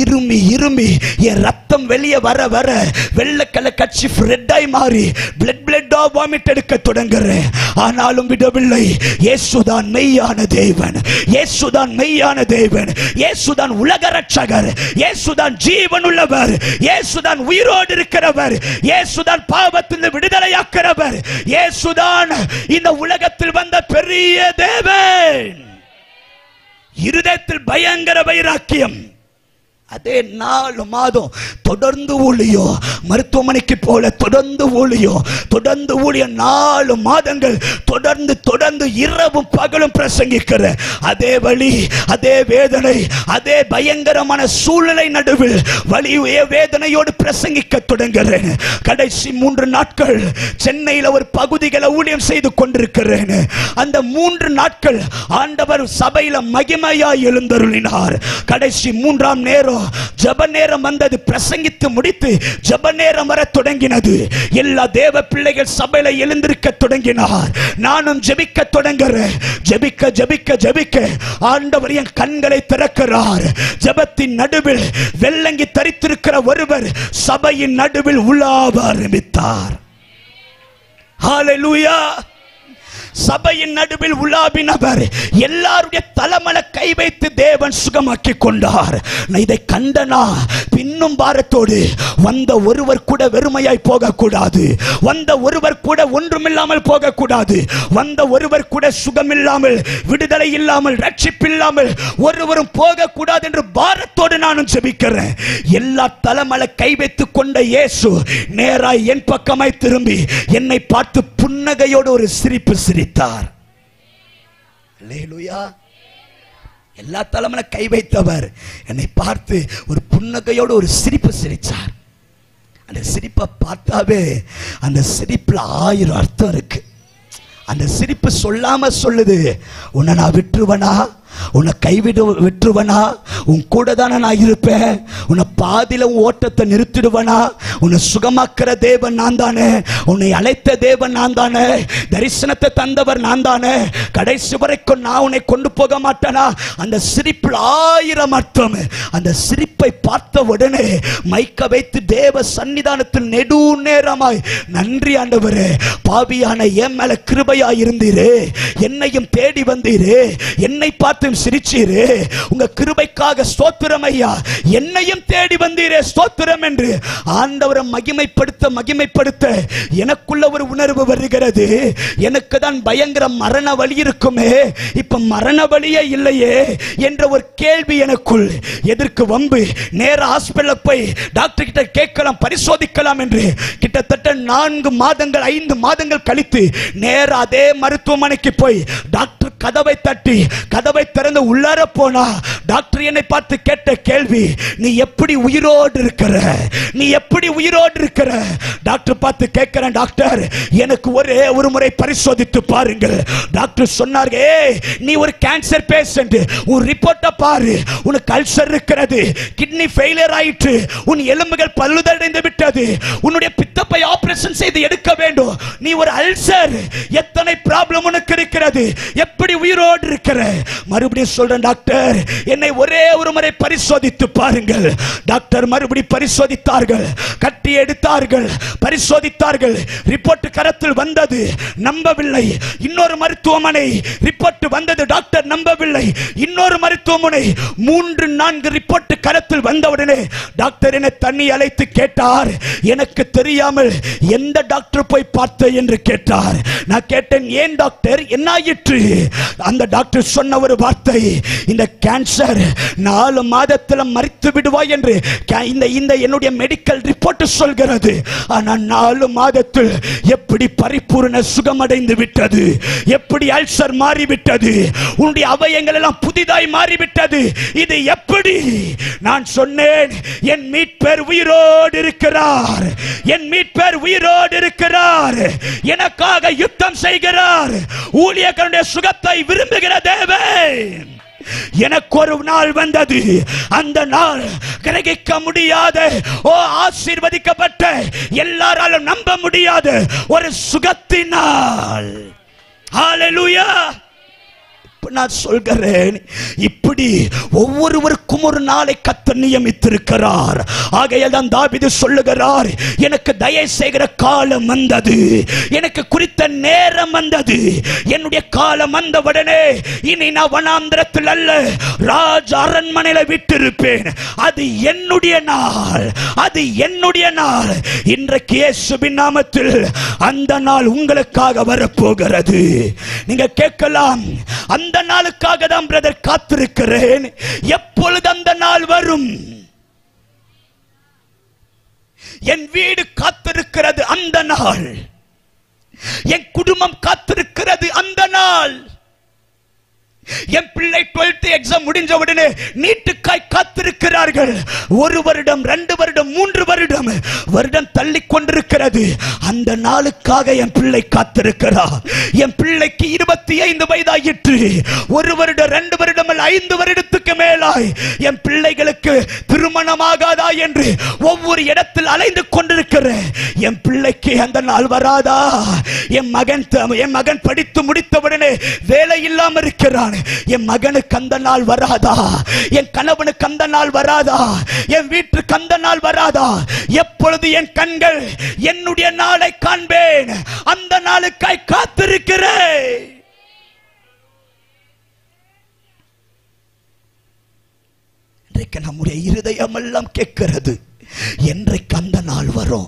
Speaker 1: இருமி இருமி என் ரத்தம் வெளியே வர வர வெள்ளக்கல கட்சி ரெட்டாய் மாறி பிளட்டா வாமிட் எடுக்க தொடங்குறேன். ஆனாலும் விடவில்லை. இயேசுதான் மெய்யான தேவன். இயேசுதான் மெய்யான தேவன். இயேசுதான் உலக ரட்சகர். இயேசுதான் ஜீவன் உள்ளவர். இயேசுதான் உயிரோடு இருக்கிறவர். இயேசுதான் பாவத்தில் விடுதலையாக்கிறவர். இயேசுதான் இந்த உலகத்தில் வந்த பெரிய தேவன். இருதயத்தில் பயங்கர வைராக்கியம். அதே 4 மாதம் தொடர்ந்து ஊழியம். மருத்துவமனைக்கு போல தொடர்ந்து ஊழியம். தொடர்ந்து ஊழியம் 4 மாதங்கள் தொடர்ந்து தொடர்ந்து இரவும் பகலும் பிரசங்கிக்கிற அதே வலி, அதே வேதனை, அதே பயங்கரமான சூழ்நிலை நடுவில் வலி வேதனையோடு பிரசங்கிக்க தொடங்குகிறேன். கடைசி 3 நாட்கள் சென்னையில் ஒரு பகுதிகளை ஊழியம் செய்து கொண்டிருக்கிறேன். அந்த 3 நாட்கள் ஆண்டவர் சபையில மகிமையாய் எழுந்தருளினார். கடைசி 3ஆம் நேரம் ஜெப நேரம் வந்தது. பிரசங்கித்து முடித்து ஜெப நேரம் வர தொடங்கினது. எல்லா தேவ பிள்ளைகள் சபையில எழுந்திருக்க தொடங்கினார். நானும் ஜெபிக்க தொடங்குறேன். ஜெபிக்க ஜெபிக்க ஜெபிக்க ஆண்டவர் என் கண்களை திறக்கிறார். ஜெபத்தின் நடுவில் வெள்ளங்கி தரித்திருக்கிற ஒருவர் சபையின் நடுவில் உலாவ ஆரம்பித்தார். ஹல்லேலூயா. சபையின் நடுவில் உலாவினவர் எல்லாருடைய தலைமல கை வைத்து தேவன் சுகமாக்கி கொண்டார். இதை கண்டனா பின்னும் பாரத்தோடு வந்த ஒருவர் கூட வெறுமையாய் போகக்கூடாது. வந்த ஒருவர் கூட ஒன்றுமில்லாமல் போகக்கூடாது. வந்த ஒருவர் கூட சுகமில்லாமல், விடுதலை இல்லாமல், ரட்சிப்பில்லாமல் ஒருவரும் போகக்கூடாது என்று பாரத்தோடு நானும் ஜெபிக்கிறேன். எல்லா தலைமல கை வைத்துக் கொண்ட இயேசு நேராய் என் பக்கமாய் திரும்பி என்னை பார்த்து புன்னகையோடு ஒரு சிரிப்பு சிரித்தார். அல்லேலூயா. எல்லா தலைமையில கை வைத்தவர் என்னை பார்த்து ஒரு புன்னகையோடு ஒரு சிரிப்பு சிரித்தார். அந்த சிரிப்பை பார்த்தாவே அந்த சிரிப்புல 1000 அர்த்தம் இருக்கு. அந்த சிரிப்பு சொல்லாம சொல்லுது, உன்னை நான் விட்டுருவனா, உன்னை கைவிட விட்டுருவனா, உன் கூட தானே நான் இருப்பேன், உன்னை பாதியில ஓட்டத்தை நிறுத்திடுவனா, உன்னை சுகமாக்குற தேவன் நான் தானே, உன்னை அழைத்த தேவன் நான் தானே, தரிசனத்தை தந்தவர் நான் தானே, கடைசி வரைக்கும் நான் உன்னை கொண்டு போக மாட்டேனா. அந்த சிரிப்பில் 1000 அர்த்தம். அந்த சிரிப்பை பார்த்த உடனே மைக்க வைத்து தேவ சன்னிதானத்தில் நெடு நேரமாய், நன்றி ஆண்டவரே, பாவியான என் மேல கிருபையாய் இருந்தீரே, என்னையும் தேடி வந்தீரே, என்னை பார்த்து சிரிச்சீரே, உங்க கிருபைக்காக ஸ்தோத்திரம் ஐயா, என்னையும் தேடி வந்தீரே ஸ்தோத்திரம் என்று ஆண்டவரை மகிமைப்படுத்த மகிமைப்படுத்த எனக்குள்ள ஒரு உணர்வு வருகிறது. எனக்கு தான் பயங்கர மரண வலி இருக்குமே, இப்ப மரண வலியே இல்லையே என்ற ஒரு கேள்வி எனக்குள். எதற்கு வம்பு, நேர ஹாஸ்பிடல்ல போய் டாக்டர் கிட்ட கேட்கலாம், பரிசோதிக்கலாம் என்று கிட்டத்தட்ட 4 மாதங்கள் 5 மாதங்கள் கழித்து நேர அதே மருத்துவமனைக்கு போய் டாக்டர் கதவை தட்டி கதவை திறந்து உள்ளார போனா டாக்டர் என்னை பார்த்து கேட்ட கேள்வி, நீ எப்படி உயிரோடு இருக்கிற, நீ எப்படி உயிரோடு இருக்கிற. டாக்டர் பார்த்து கேட்கிறேன், டாக்டர் எனக்கு ஒரே ஒரு முறை பரிசோதித்து பாருங்கள். டாக்டர் சொன்னார், நீ ஒரு கேன்சர் பேஷண்ட், உன் ரிப்போர்ட்டை பாரு, உனக்கு அல்சர் இருக்கிறது, கிட்னி ஃபெயிலியர் ஆயிற்று, உன் எலும்புகள் பழுதடைந்து விட்டது, உன்னுடைய பித்தப்பை ஆபரேஷன் செய்து எடுக்க வேண்டும், நீ ஒரு அல்சர், எத்தனை ப்ராப்ளம் உனக்கு இருக்கிறது, எப்படி உயிரோடு இருக்கிற. மறுபடியும் சொல்றேன், டாக்டர் என்னை ஒரே ஒரு முறை பரிசோதித்து பாருங்கள். டாக்டர் மறுபடியும் பரிசோதித்தார்கள், கட்டி எடுத்தார்கள், பரிசோதித்தார்கள், ரிப்போர்ட் கரத்தில் வந்தது, நம்பவில்லை. இன்னொரு மருத்துவமனை ரிப்போர்ட் வந்தது, டாக்டர் நம்பவில்லை. இன்னொரு மருத்துவமனை 3-4 ரிப்போர்ட் கரத்தில் வந்தவுடனே டாக்டர் என்னை தண்ணி அழைத்து கேட்டார், எனக்கு தெரியாமல் எந்த டாக்டர் போய் பார்த்த என்று கேட்டார். நான் கேட்டேன், ஏன் டாக்டர் என்ன ஆயிற்று? அந்த டாக்டர் சொன்ன ஒரு வார்த்தை, இந்த கேன்சர் 4 மாதத்தில் மரித்து விடுவாய் என்று இந்த என்னுடைய மெடிக்கல் ரிப்போர்ட் சொல்கிறது. ஆனால் 4 மாதத்தில் எப்படி பரிபூர்ண சுகமடைந்து விட்டது, எப்படி அல்சர் மாறிவிட்டது, உன்னுடைய அவயங்கள் எல்லாம் புதிதாய் மாறிவிட்டது. இது எப்படி? நான் சொன்னேன், என் மீட்பர் உயிரோடு இருக்கிறார், என் மீட்பர் உயிரோடு இருக்கிறார், எனக்காக யுத்தம் செய்கிறார். ஊழியர்களுடைய சுகத்தை விரும்புகிற தேவன். எனக்கு ஒரு நாள் வந்தது, அந்த நாள் கிரகிக்க முடியாத, ஆசீர்வதிக்கப்பட்ட, எல்லாராலும் நம்ப முடியாத ஒரு சுகத்தினால். ஹல்லேலூயா. நான் சொல்கிறேன், இப்படி ஒவ்வொருவருக்கும் ஒரு நாளை கர்த்தர் நியமித்திருக்கிறார். ஆகையால் தான் தாவீது சொல்லுகிறார், எனக்கு தயை செய்கிற காலம் வந்தது, எனக்கு குறித்த நேரம் வந்தது, என்னுடைய காலம் வந்தவுடனே இனி நான் வனாந்திரத்தில் அல்ல, ராஜ அரண்மனையில விட்டிருப்பேன். அது என்னுடைய நாள், அது என்னுடைய நாள். இன்றைக்கு இயேசுவின் நாமத்தில் அந்த நாள் உங்களுக்காக வரப்போகிறது. நீங்க கேட்கலாம், அந்த நாளுக்காக தான் பிரதர் காத்திருக்கிறேன், எப்பொழுது அந்த நாள் வரும்? என் வீடு காத்திருக்கிறது அந்த நாள், என் குடும்பம் காத்திருக்கிறது அந்த நாள், என் பிள்ளை 12th எக்ஸாம் முடிஞ்ச உடனே நீட்டுக்காய் காத்திருக்கிறார்கள். 1 வருடம், 2 வருடம், 3 வருடம், வருடம் தள்ளி கொண்டிருக்கிறது. அந்த நாளுக்காக என் பிள்ளை காத்திருக்கிறார். என் பிள்ளைக்கு 25 வயதாயிற்று. 1 வருடம், 2 வருடம், 5 வருடத்துக்கு மேலாய் என் பிள்ளைகளுக்கு திருமணமாகாதா என்று ஒவ்வொரு இடத்தில் அலைந்து கொண்டிருக்கிற என் பிள்ளைக்கு அந்த நாள் வராதா? என் மகன் படித்து முடித்தவுடனே வேலை இல்லாமல் இருக்கிறான், என் மகனுக்கு அந்த நாள் வராதா? என் கணவனுக்கு அந்த நாள் வராதா? என் வீட்டுக்கு அந்த நாள் வராதா? எப்பொழுது என் கண்கள் என்னுடைய நாளை காண்பேன், அந்த நாளுக்காய் காத்திருக்கிறேன். இன்றைக்கு நம்முடைய இருதயம் எல்லாம் கேட்கிறது, என்றைக்கு அந்த நாள் வரும்,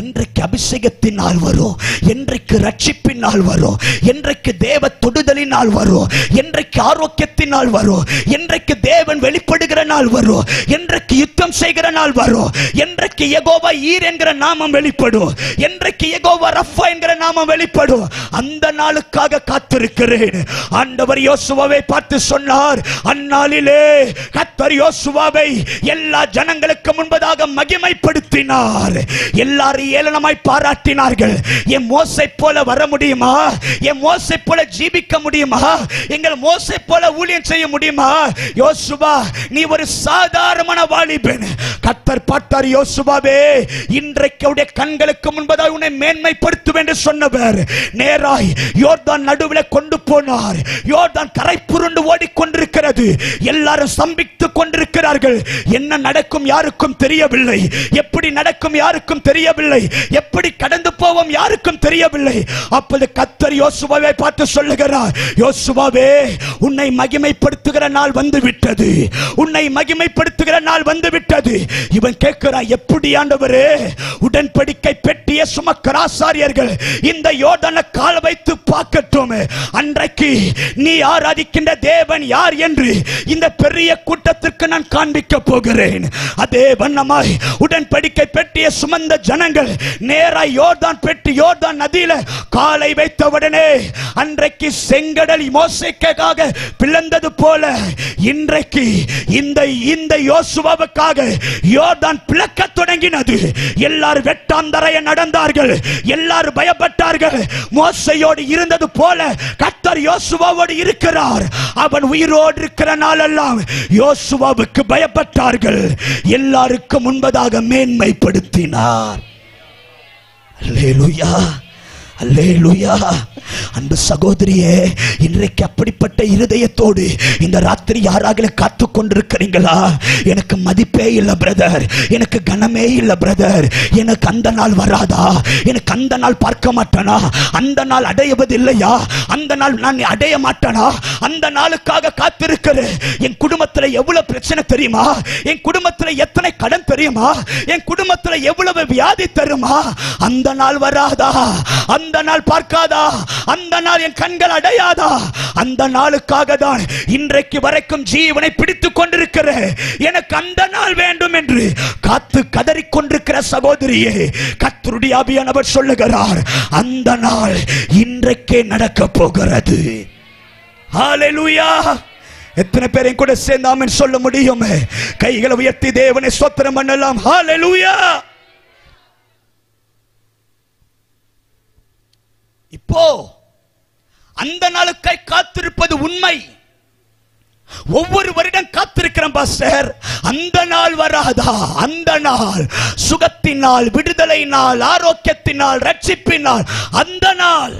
Speaker 1: என்றைக்கு அபிஷேகத்தின் நாள் வரும், என்றைக்கு ரட்சிப்பின் நாள் வரும், என்றைக்கு தேவ தொடுதலின் நாள் வரும், என்றைக்கு ஆரோக்கியத்தின் நாள் வரும், என்றைக்கு தேவன் வெளிப்படுகிற நாள் வரும், என்றைக்கு யுத்தம் செய்கிற நாள் வரும், என்றைக்கு யெகோவா ஈர் என்கிற நாமம் வெளிப்படும், என்றைக்கு யெகோவா ரஃபா என்கிற நாமம் வெளிப்படும். அந்த நாளுக்காக காத்திருக்கிறேன். ஆண்டவர் யோசுவாவை பார்த்து சொன்னார், அந்நாளிலே கர்த்தர் யோசுவாவை எல்லா ஜனங்களுக்கு முன்பதாக மகிமைப்படுத்தினார். எல்லாரும் ஏளனமாய் பாராட்டினார்கள். என் மோசை போல வர முடியுமா? என் மோசை போல ஜீவிக்க முடியுமா? எங்கள் மோசை போல ஊழியம் செய்ய முடியுமா? யோசுவா, நீ ஒரு சாதாரணமான வாலிபன். கர்த்தர் பார்த்தார், யோசுவாவே, இன்றைக்கு உடைய கண்களுக்கு முன்பதாக உன்னை மேன்மைப்படுத்துவேன் என்று சொன்னவர் நேராய் யோர்தான் நடுவில் கொண்டு போனார். யோர்தான் கரை புரண்டு ஓடிக்கொண்டிருக்கிறது. எல்லாரும் ஸ்தம்பித்துக் கொண்டிருக்கிறார்கள். என்ன நடக்கும் யாருக்கும் தெரியவில்லை, எப்படி நடக்கும் யாருக்கும் தெரியவில்லை, எப்படி கடந்து போவோம் யாருக்கும் தெரியவில்லை. அப்போது கர்த்தர் யோசுவாவை பார்த்து சொல்லுகிறார், யோசுவாவே, உன்னை மகிமைப்படுத்துகிற நாள் வந்து விட்டது, உன்னை மகிமைப்படுத்துகிற நாள் வந்து விட்டது. இவன் கேட்கிறான், எப்படி ஆண்டவரே? உடன்படிக்கை பெட்டியை சுமக்கிற ஆசாரியர்கள் இந்த யோர்தானை கால் வைத்து பார்க்கட்டும், அன்றைக்கு நீ ஆராதிக்கின்ற தேவன் யார் என்று இந்த பெரிய கூட்டத்திற்கு நான் காண்பிக்க போகிறேன். அதே வண்ணமாய் உடன்படிக்கை பெட்டியை சுமந்த ஜனங்கள் நேராய் யோர்தான் பெட்டி யோர்தான் நதியில காலை வைத்தவுடனே அன்றைக்கு செங்கடல் மோசேக்காக பிளந்தது போல இன்றைக்கு இந்த யோசுவாவுக்காக யோர்தான் பிளக்க தொடங்கினது. எல்லாரும் வெட்டாந்தரைய நடந்தார்கள், எல்லாரும் பயப்பட்டார்கள். மோசையோடு இருந்தது போல கர்த்தர் யோசுவாவோடு இருக்கிறார். அவன் உயிரோடு இருக்கிற நாளெல்லாம் யோசுவாவுக்கு பயப்பட்டார்கள். எல்லாருக்கும் முன்பதாக மேன்மைப்படுத்தினார். அல்லேலூயா, அல்லேலூயா. அன்பு சகோதரியே, இன்றைக்கு அப்படிப்பட்ட இருதயத்தோடு இந்த ராத்திரி யாராக காத்து கொண்டிருக்கிறீங்களா? எனக்கு மதிப்பே இல்லை பிரதர், எனக்கு கனமே இல்லை பிரதர், எனக்கு அந்த நாள் வராதா? எனக்கு அந்த நாள் பார்க்க மாட்டானா? அந்த நாள் அடையவது இல்லையா? அந்த நாள் நான் அடைய மாட்டானா? அந்த நாளுக்காக காத்திருக்கிறேன். என் குடும்பத்தில் எவ்வளவு பிரச்சனை தெரியுமா? என் குடும்பத்தில் எத்தனை கடன் தெரியுமா? என் குடும்பத்தில் எவ்வளவு வியாதி தெரியுமா? அந்த நாள் வராதா? அந்த நாள் பார்க்காதா? அந்த நாள் என் கண்கள் அடையாதா? அந்த நாளுக்காக தான் இன்றைக்கு வரைக்கும் ஜீவனை பிடித்துக் கொண்டிருக்கிற எனக்கு அந்த நாள் வேண்டும் என்று காத்து கதறிக்கொண்டிருக்கிற சகோதரியே, கர்த்தருடைய ஆவியானவர் சொல்லுகிறார், அந்த நாள் இன்றைக்கே நடக்க போகிறது. ஹல்லேலூயா! எத்தனை பேரை கூட சேர்ந்து ஆமென் சொல்ல முடியும்? கைகளை உயர்த்தி தேவனை ஸ்தோத்திரம் பண்ணலாம். ஹல்லேலூயா! இப்போ அந்த நாளுக்காய் காத்திருப்பது உண்மை. ஒவ்வொரு வருடம் காத்திருக்கிறோம் பாஸ்டர். அந்த நாள் வராதா? அந்த நாள் சுகத்தின் நாள், விடுதலை நாள், ஆரோக்கியத்தின் நாள், ரட்சிப்பின் நாள், அந்த நாள்.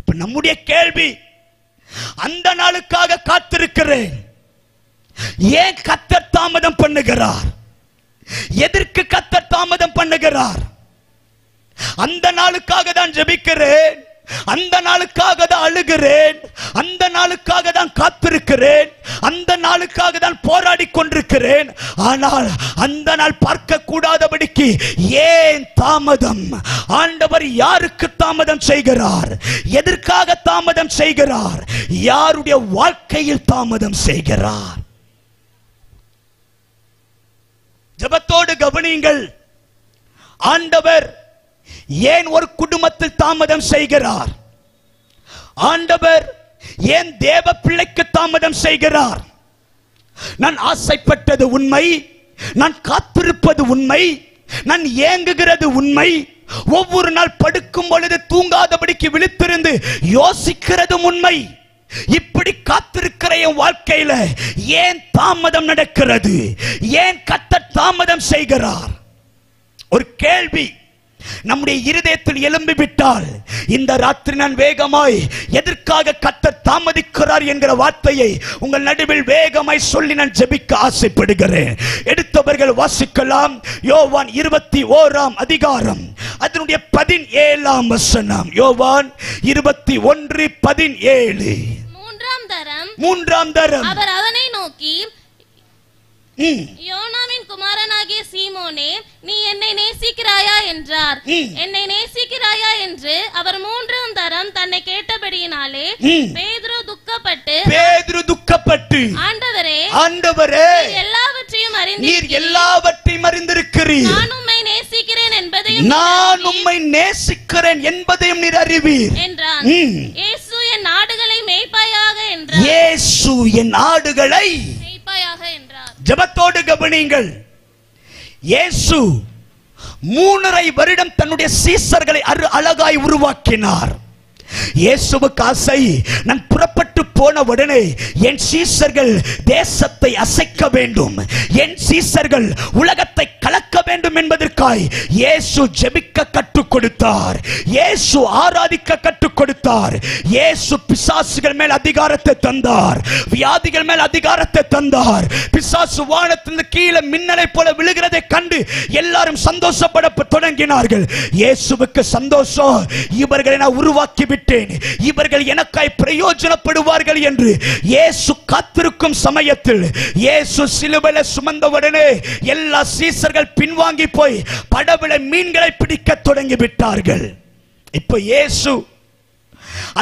Speaker 1: இப்ப நம்முடைய கேள்வி, அந்த நாளுக்காக காத்திருக்கிறேன், ஏன் கர்த்தர் தாமதம் பண்ணுகிறார்? எதற்கு கர்த்தர் தாமதம் பண்ணுகிறார்? அந்த நாளுக்காக தான் ஜெபிக்கிறேன், அந்த நாளுக்காக தான் அழுகிறேன், அந்த நாளுக்காக தான் காத்திருக்கிறேன், அந்த நாளுக்காக தான் போராடி கொண்டிருக்கிறேன். ஆனால் அந்த நாள் பார்க்க கூடாதபடிக்கு ஏன் தாமதம்? ஆண்டவர் யாருக்கு தாமதம் செய்கிறார்? எதற்காக தாமதம் செய்கிறார்? யாருடைய வாழ்க்கையில் தாமதம் செய்கிறார்? ஜெபத்தோடு கவனியுங்கள். ஆண்டவர் ஏன் ஒரு குடும்பத்தில் தாமதம் செய்கிறார்? ஆண்டவர் ஏன் தேவ பிள்ளைக்கு தாமதம் செய்கிறார்? நான் ஆசைப்பட்டது உண்மை, நான் காத்திருப்பது உண்மை, நான் ஏங்குகிறது உண்மை. ஒவ்வொரு நாள் படுக்கும் பொழுது தூங்காதபடிக்கு விழித்திருந்து யோசிக்கிறதும் உண்மை. இப்படி காத்திருக்கிற என் வாழ்க்கையில ஏன் தாமதம் நடக்கிறது? ஏன் கர்த்தர் தாமதம் செய்கிறார்? ஒரு கேள்வி நம்முடைய இருதயத்தில் எழும்பி விட்டால், இந்த ராத்திரி நான் வேகமாய் எதற்காக கர்த்தர் தாமதிக்கிறார் என்கிற வார்த்தையை உங்கள் நடுவில் வேகமாய் சொல்லி நான் ஜெபிக்க ஆசைப்படுகிறேன். எடுத்தவர்கள் வாசிக்கலாம். யோவான் 21 அதிகாரம் அதனுடைய 17 வசனம். யோவான் 21:17. மூன்றாம் தரம்
Speaker 2: அவர் அவனை நோக்கி, யோனாவின் குமாரனாகிய சீமோனே, நீ என்னை நேசிக்கிறாயா என்றார். என்னை நேசிக்கிறாயா என்று அவர் 3ஆம் தரம் தன்னை கேட்டபடியினாலே பேதுரு துக்கப்பட்டு ஆண்டவரே, நீர் எல்லாவற்றையும் அறிந்திருக்கிறீர், நான் உம்மை நேசிக்கிறேன் என்பதையும் நீர் அறிவீர் என்றான். இயேசு என் ஆடுகளை மேய்ப்பாயாக என்றார். இயேசு என் ஆடுகளை மேய்ப்பாயாக என்றார்.
Speaker 1: ஜெபத்தோடு கவனியுங்கள். இயேசு 3.5 வருடம் தன்னுடைய சீசர்களை அழகாய் உருவாக்கினார். இயேசுவுக்கு ஆசை, நான் புறப்பட்டு போன உடனே என் சீசர்கள் தேசத்தை அசைக்க வேண்டும், என் சீசர்கள் உலகத்தை கலக்க வேண்டும் என்பதற்காய் இயேசு ஜெபிக்க கற்றுக் கொடுத்தார், இயேசு ஆராதிக்க கற்றுக் கொடுத்தார், இயேசு பிசாசுகள் மேல் அதிகாரத்தை தந்தார், வியாதிகள் மேல் அதிகாரத்தை தந்தார். பிசாசு வானத்திலிருந்து கீழே மின்னலை போல விழுகிறதை கண்டு எல்லாரும் சந்தோஷப்பட தொடங்கினார்கள். இயேசுவுக்கு சந்தோஷம், இவர்களை நான் உருவாக்கி விட்டேன், இவர்கள் எனக்காய் பிரயோஜனப்படுவார்கள் என்று இயேசு காத்திருக்கும் சமயத்தில் இயேசு சிலுவையில சுமந்தவுடனே எல்லா சீசர்கள் பின்வாங்கி போய் படவில மீன்களை பிடிக்க தொடங்கி விட்டார்கள். இப்ப இயேசு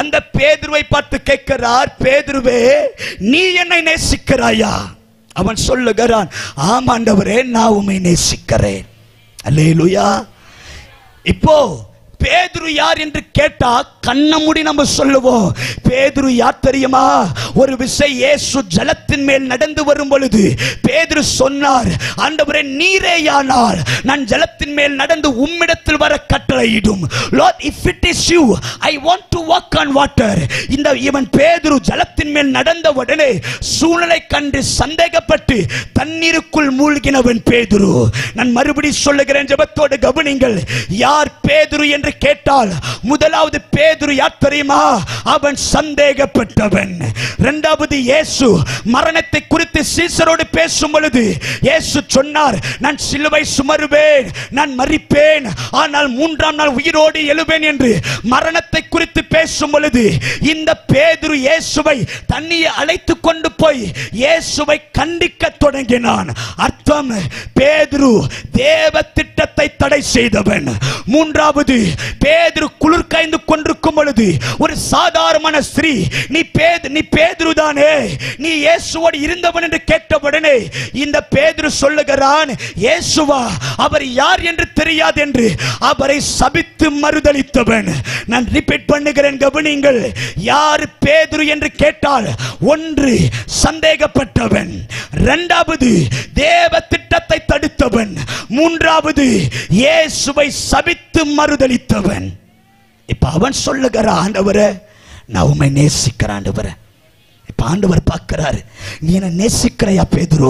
Speaker 1: அந்த பேதுருவை பார்த்து கேட்கிறார், பேதுருவே, நீ என்னை நேசிக்கிறாயா? அவன் சொல்லுகிறான், ஆம் ஆண்டவரே, நான் உம்மை நேசிக்கிறேன். அல்லேலூயா. இப்போ பேதுரு யார் என்று கேட்டா கண்ண மூடி நம்ம சொல்லுவோம். பேதுரு யார் தெரியுமா? ஒரு விசை இயேசு ஜலத்தின் மேல் நடந்து வரும் பொழுது பேதுரு சொன்னார், ஆண்டவரே, நீரேயானால் நான் ஜலத்தின் மேல் நடந்து உம்மிடத்தில் வர கட்டளையிடும். Lord, if it is you, I want to walk on water. இந்த இவன் பேதுரு ஜலத்தின் மேல் நடந்த உடனே சூழ்நிலை கண்டு சந்தேகப்பட்டு தண்ணீருக்குள் மூழ்கினவன் பேதுரு. நான் மறுபடி சொல்லுகிறேன், ஜெபத்தோடு கவனிங்கள். யார் பேதுரு என்று கேட்டால் முதலாவது பேதுரு யார் தெரியுமா? அவன் சந்தேகப்பட்டவன். இரண்டாவது, இயேசு மரணத்தை குறித்து சீசரோடு பேசும் பொழுது இயேசு சொன்னார், நான் சிலுவை சுமருவேன், நான் மரிப்பேன், ஆனால் 3ஆம் நாள் உயிரோடு எழுவேன் என்று மரணத்தை குறித்து பேசும் பொழுது இந்த பேதுரு இயேசுவை தண்ணியை அழைத்து கொண்டு போய் இயேசுவை கண்டிக்க தொடங்கினான். அர்த்தம், பேதுரு தேவ திட்டத்தை தடை செய்தவன். மூன்றாவது, பேதுரு குளிர் காய்ந்து கொண்டிருக்கும் பொழுது ஒரு சாதாரண ஸ்திரீ, நீ பேதுருதானே, நீ இயேசுவோடு இருந்தவன் என்று கேட்டவுடனே இந்த பேதுரு சொல்லுகிறான், இயேசுவா, அவர் யார் என்று தெரியாது என்று அவரை சபித்து மறுதலித்தவன். நான் ரிப்பீட் பண்ணுகிறேன், கவனியுங்கள். யார் பேதுரு என்று கேட்டால், ஒன்று சந்தேகப்பட்டவன், இரண்டாவது தேவ திட்டத்தை தடுத்தவன், மூன்றாவது இயேசுவை சபித்து மறுதலித்தவன். இப்ப அவன் சொல்லுகிறான், ஆண்டவரே நான் உம்மை நேசிக்கிறேன் ஆண்டவரே. இப்ப ஆண்டவர் பார்க்கிறாரு, நீ என்ன நேசிக்கிறையா பேதுரு?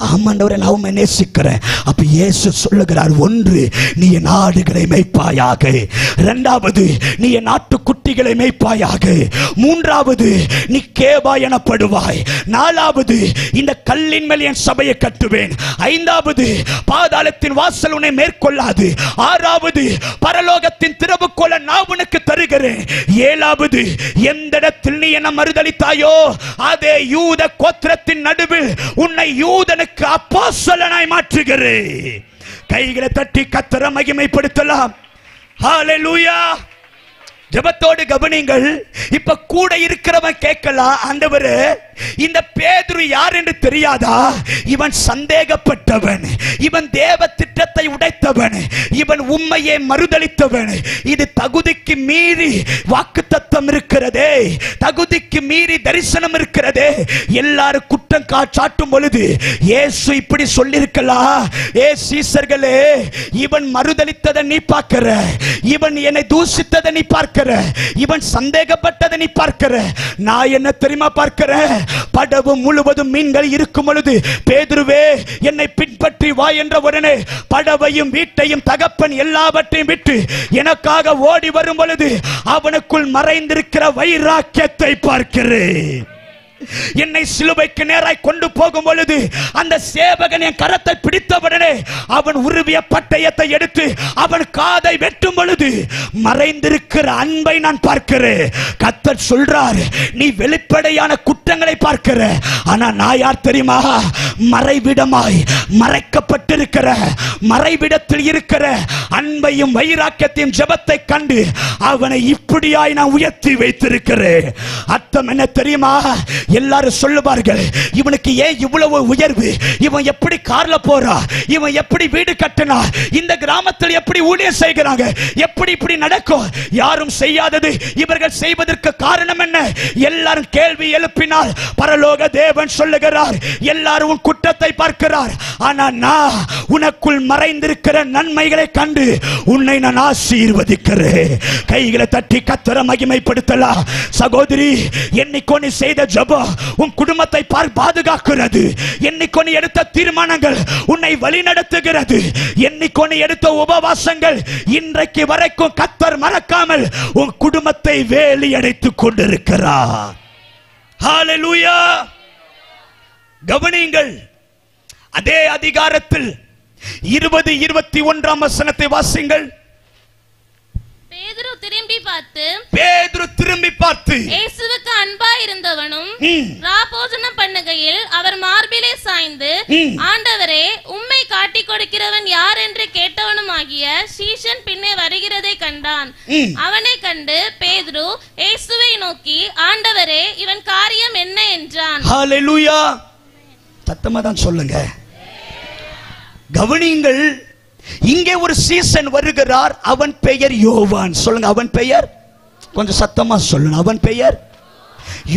Speaker 1: ஆமாண்டவரே நான் உம்மை நேசிக்கிறேன். அப்ப இயேசு சொல்லுகிறார், ஒன்று நீ என் ஆடுகளை மேய்ப்பாயாக, இரண்டாவது நீ என் ஆட்டுக்குட்டிகளை மேய்ப்பாயாக, மூன்றாவது நீ கேபா எனப்படுவாய், நாலாவது இந்த கல்லின் மேல் என் சபையை கட்டுவேன், ஐந்தாவது பாதாளத்தின் வாசல் உன்னை மேற்கொள்ளாது, ஆறாவது பரலோகத்தின் திறவுகோலை நான் உனக்கு தருகிறேன், ஏழாவது எந்த இடத்தில் நீ என்ன மறுதலித்தாயோ அதே யூத கோத்திரத்தின் நடுவில் உன்னை யூதனுக்கு அப்போஸ்தலனாய் மாற்றுகிறேன். கைகளை தட்டி கர்த்தரை மகிமைப்படுத்தலாம். ஹல்லேலூயா. ஜெபத்தோடு கவனிங்கள். இப்ப கூட இருக்கிறவன் கேட்கலாம், ஆண்டவரே இந்த பேதுரு யார் என்று தெரியாதா? இவன் சந்தேகப்பட்டவன், இவன் தேவ திட்டத்தை உடைத்தவன், இவன் உண்மையை மறுதலித்தவன். இது தகுதிக்கு மீறி வாக்குத்தத்தம் இருக்கிறதே, தகுதிக்கு மீறி தரிசனம் இருக்கிறதே. எல்லாரும் குற்றம் சாட்டும் பொழுது இயேசு இப்படி சொல்லிருக்கலாம், ஏ சீசர்களே, இவன் மறுதலித்ததை நீ பார்க்கிற, இவன் என்னை தூஷித்ததை நீ பார்க்கிற, இவன் சந்தேகப்பட்டதை நீ பார்க்கிற, நான் என்ன தெரியுமா பார்க்கிறேன்? படவு முழுவதும் மீன்கள் இருக்கும் பொழுது, பேதுருவே என்னை பின்பற்றி வா என்ற உடனே படவையும் வீட்டையும் தகப்பன் எல்லாவற்றையும் விட்டு எனக்காக ஓடி வரும் பொழுது அவனுக்குள் மறைந்திருக்கிற வைராக்கியத்தை பார்க்கிறேன். என்னை சிலுவைக்கு நேராய் கொண்டு போகும் பொழுது அந்த சேவகன் என் கரத்தை பிடித்தவுடனே அவன் உருவிய பட்டயத்தை எடுத்து அவன் காதை வெட்டும் பொழுது மறைந்திருக்கிற அன்பை நான் பார்க்கிறேன். கர்த்தர் சொல்றார், நீ வெளிப்படையான குற்றங்களை பார்க்கிற, ஆனா நான் யார் தெரியுமா? மறைவிடமாய் மறைக்கப்பட்டிருக்கிற, மறைவிடத்தில் இருக்கிற அன்பையும் வைராக்கியத்தையும் ஜெபத்தை கண்டு அவனை இப்படியாய் நான் உயர்த்தி வைத்திருக்கிறேன். அர்த்தம் என்ன தெரியுமா? எல்லாரும் சொல்லுவார்கள், இவனுக்கு ஏன் இவ்வளவு உயர்வு, இவன் எப்படி கார்ல போறா, இவன் எப்படி வீடு கட்டினா, இந்த கிராமத்தில் எப்படி ஊழியம் செய்கிறாங்க, எப்படி இப்படி நடக்கும், யாரும் செய்யாதது இவர்கள் செய்வதற்கு காரணம் என்ன? எல்லாரும் கேள்வி எழுப்பினால் பரலோக தேவன் சொல்லுகிறார், எல்லாரும் உன் குற்றத்தை பார்க்கிறார், ஆனா நான் உனக்குள் மறைந்திருக்கிற நன்மைகளை கண்டு உன்னை நான் ஆசீர்வதிக்கிறேன். கைகளை தட்டி கர்த்தரை மகிமைப்படுத்தலாம். சகோதரி, என்னைக்கோ நீ செய்த ஜெபம் உன் குடும்பத்தை பாதுகாக்கிறது, என்னைக்கோ நீ எடுத்த தீர்மானங்கள் உன்னை வழி நடத்துகிறது, என்னைக்கோ நீ எடுத்த உபவாசங்கள் இன்றைக்கு வரைக்கும் கர்த்தர் மறக்காமல் உன் குடும்பத்தை வேலி அடைத்துக் கொண்டிருக்கிறார். ஹல்லேலூயா. கவனியுங்கள், அதே அதிகாரத்தில் 20-21 வசனத்தை வாசிங்கள். பேதுரு திரும்பி பார்த்து
Speaker 2: இயேசுவுக்கு அன்பா இருந்தவனும் ராபோஜனம் பண்ணுகையில் அவர் மார்பிலே சாய்ந்து, ஆண்டவரே உம்மை காட்டி கொடுக்கிறவன் யார் என்று கேட்டவனுமாகிய சீஷன் பின்னே வருகிறதை கண்டான். அவனை கண்டு பேதுரு இயேசுவை நோக்கி, ஆண்டவரே இவன் காரியம் என்ன என்றான்.
Speaker 1: ஹல்லேலூயா. சத்தமா தான் சொல்லுங்க. கவனியுங்கள், இங்கே ஒரு சீசன் வருகிறார், அவன் பெயர் யோவான். சொல்லுங்க, அவன் பெயர், கொஞ்சம் சத்தமா சொல்லுங்க, அவன் பெயர்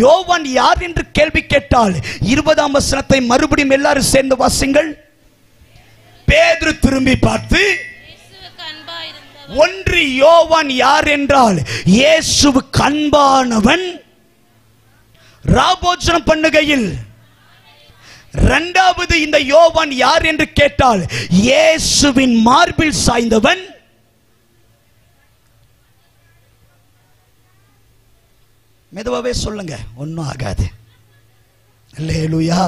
Speaker 1: யோவான். யார் என்று கேள்வி கேட்டால் 20 வசனத்தை மறுபடியும் எல்லாரும் சேர்ந்து வாசிங்கள். பேதுரு திரும்பி பார்த்து, ஒன்று யோவான் யார் என்றால் இயேசுவுக்கு அன்பானவன், ராபோஜனம் பண்ணுகையில். இரண்டாவது இந்த யோவான் யார் என்று கேட்டால் இயேசுவின் மார்பில் சாய்ந்தவன். மெதுவாவே சொல்லுங்க, ஒன்னும் ஆகாது. அல்லேலூயா.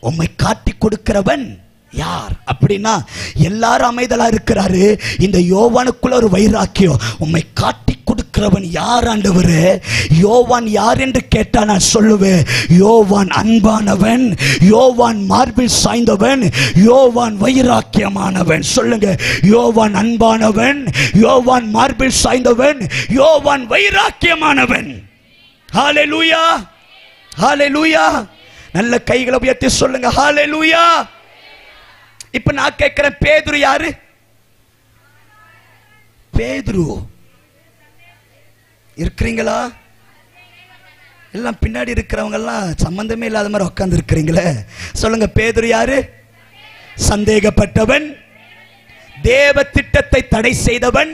Speaker 1: உம்மை காட்டி கொடுக்கிறவன் யார் அப்படின்னா எல்லாரும் அமைதலா இருக்கிறாரு. இந்த யோவானுக்குள்ள ஒரு வைராக்கியம், உம்மை காட்டி கொடுக்கிறவன் யார் ஆண்டவரே? யோவான் யார் என்று கேட்டா நான் சொல்லுவேன், யோவான் அன்பானவன், யோவான் மார்பில் சாய்ந்தவன், யோவான் வைராக்கியமானவன். சொல்லுங்க, யோவான் அன்பானவன், யோவான் மார்பில் சாய்ந்தவன், யோவான் வைராக்கியமானவன். ஹல்லேலூயா, ஹல்லேலூயா. நல்ல கைகளை உயர்த்தி சொல்லுங்க ஹல்லேலூயா. இப்ப நான் கேட்கிறேன், பேதுரு யாரு? பேதுரு இருக்கிறீங்களா? எல்லாம் பின்னாடி இருக்கிறவங்க எல்லாம் சம்பந்தமே இல்லாத மாதிரி உட்கார்ந்து இருக்கிறீங்களே. சொல்லுங்க, பேதுரு யாரு? சந்தேகப்பட்டவன், தேவ திட்டத்தை தடை செய்தவன்,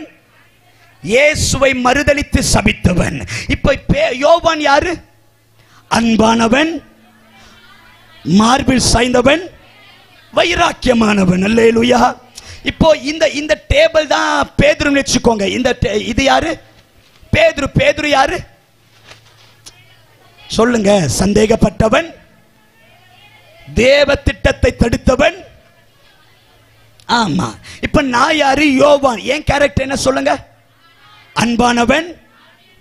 Speaker 1: இயேசுவை மறுதலித்து சபித்தவன். இப்ப யோவான் யாரு? அன்பானவன், மார்பில் சாய்ந்தவன், வைராக்கியமானவன். அல்லேலூயா. இப்போ இந்த டேபிள் தான் பேதுரு வெச்சுக்கோங்க. இது யாரு? பேதுரு. பேதுரு யாரு? சொல்லுங்க. சந்தேகப்பட்டவன், தேவ திட்டத்தை தடுத்தவன். ஆமா. இப்ப நான் யாரு? யோவான். என் கேரக்டர் என்ன சொல்லுங்க? அன்பானவன்,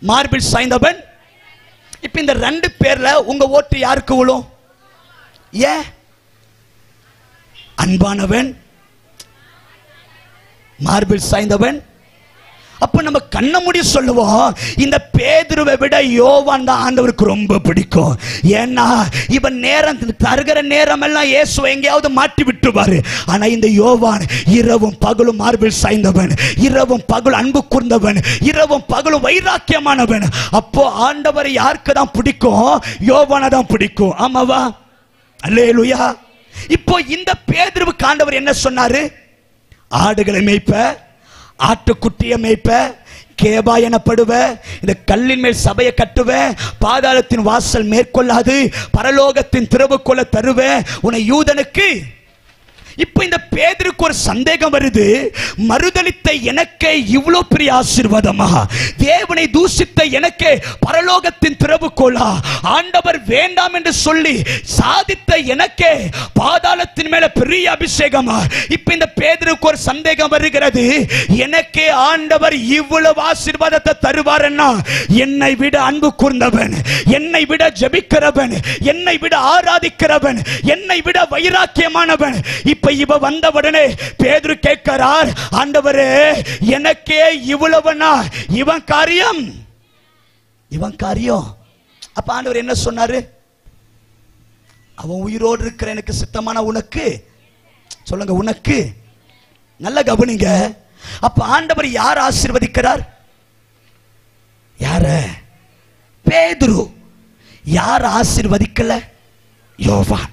Speaker 1: மார்பில் சாய்ந்தவன். இப்ப இந்த ரெண்டு பேர்ல உங்க ஓட்டு யாருக்கு விழும்? ஏன்? அன்பானவன், மார்பில் சாய்ந்தவன். அப்ப நம்ம கண்ண மூடி சொல்லுவோம், இந்த பேதுருவை விட யோவான் தான் ஆண்டவருக்கு ரொம்ப பிடிக்கும். ஏன்னா இவன் நேரம் தருகிற நேரம் எல்லாம் இயேசுவை எங்கேயாவது மாட்டி விட்டுவாரு. ஆனா இந்த யோவான் இரவும் பகலும் மார்பில் சாய்ந்தவன், இரவும் பகல் அன்பு கூர்ந்தவன், இரவும் பகலும் வைராக்கியமானவன். அப்போ ஆண்டவர் யாருக்கு தான் பிடிக்கும்? யோவானை தான் பிடிக்கும். ஆமாவா? அல்லேலூயா. இப்போ இந்த பேதுருவுக்கு ஆண்டவர் என்ன சொன்னாரு? ஆடுகளை மேய்ப்ப, ஆட்டுக்குட்டியை மேய்ப்ப, கேபா எனப்படுவ, இந்த கல்லின் மேல் சபையை கட்டுவ, பாதாளத்தின் வாசல் மேற்கொள்ளாது, பரலோகத்தின் திறவுகோலை தருவ உன்னை யூதனுக்கு. இப்ப இந்த பேதுருக்கு ஒரு சந்தேகம் வருது, மறுதலித்த எனக்கே இவ்வளவு பெரிய ஆசீர்வாதமா? தேவனை தூஷித்த எனக்கே பரலோகத்தின் திறவுகோலா? ஆண்டவர் வேண்டாம் என்று சொல்லி சாதித்த எனக்கே பாதாளத்தின் மேல பெரிய அபிஷேகமா? இப்ப இந்த பேதுருக்கு ஒரு சந்தேகம் வருகிறது, எனக்கே ஆண்டவர் இவ்வளவு ஆசீர்வாதத்தை தருவார்னா என்னை விட அன்பு கூர்ந்தவன், என்னை விட ஜெபிக்கிறவன், என்னை விட ஆராதிக்கிறவன், என்னை விட வைராக்கியமானவன். இப்ப இவ வந்தவுடனே பேதுரு கேட்கிறார், ஆண்டவரே எனக்கே இவ்வளவுனா இவன் காரியம், இவன் காரியம். அப்ப ஆண்டவர் என்ன சொன்னாரு? அவன் உயிரோடு இருக்கிற எனக்கு சித்தமான உனக்கு. சொல்லுங்க, உனக்கு. நல்ல கவனிங்க. அப்ப ஆண்டவர் யார் ஆசீர்வதிக்கிறார்? யார? பேதுரு. யார் ஆசீர்வதிக்கல? யோவான்.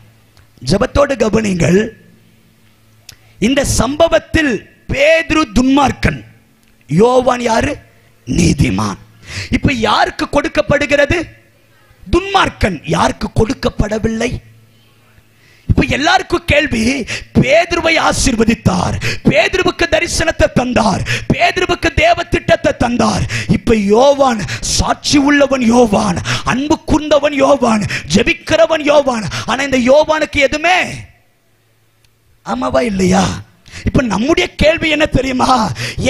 Speaker 1: ஜெபத்தோடு கவனிங்கள். இந்த சம்பவத்தில் பேதுரு துன்மார்க்கன், யோவான் யாரு? நீதிமான். இப்ப யாருக்கு கொடுக்கப்படுகிறது? துன்மார்க்கன். யாருக்கு கொடுக்கப்படவில்லை? இப்ப எல்லாருக்கும் கேள்வி, பேதுருவை ஆசீர்வதித்தார், பேதுருவுக்கு தரிசனத்தை தந்தார், பேதுருவுக்கு தேவ திட்டத்தை தந்தார். இப்ப யோவான், சாட்சி உள்ளவன் யோவான், அன்பு கூர்ந்தவன் யோவான், ஜெபிக்கிறவன் யோவான். ஆனா இந்த யோவானுக்கு எதுவுமே ஆமாவா இல்லையா? இப்ப நம்முடைய கேள்வி என்ன தெரியுமா?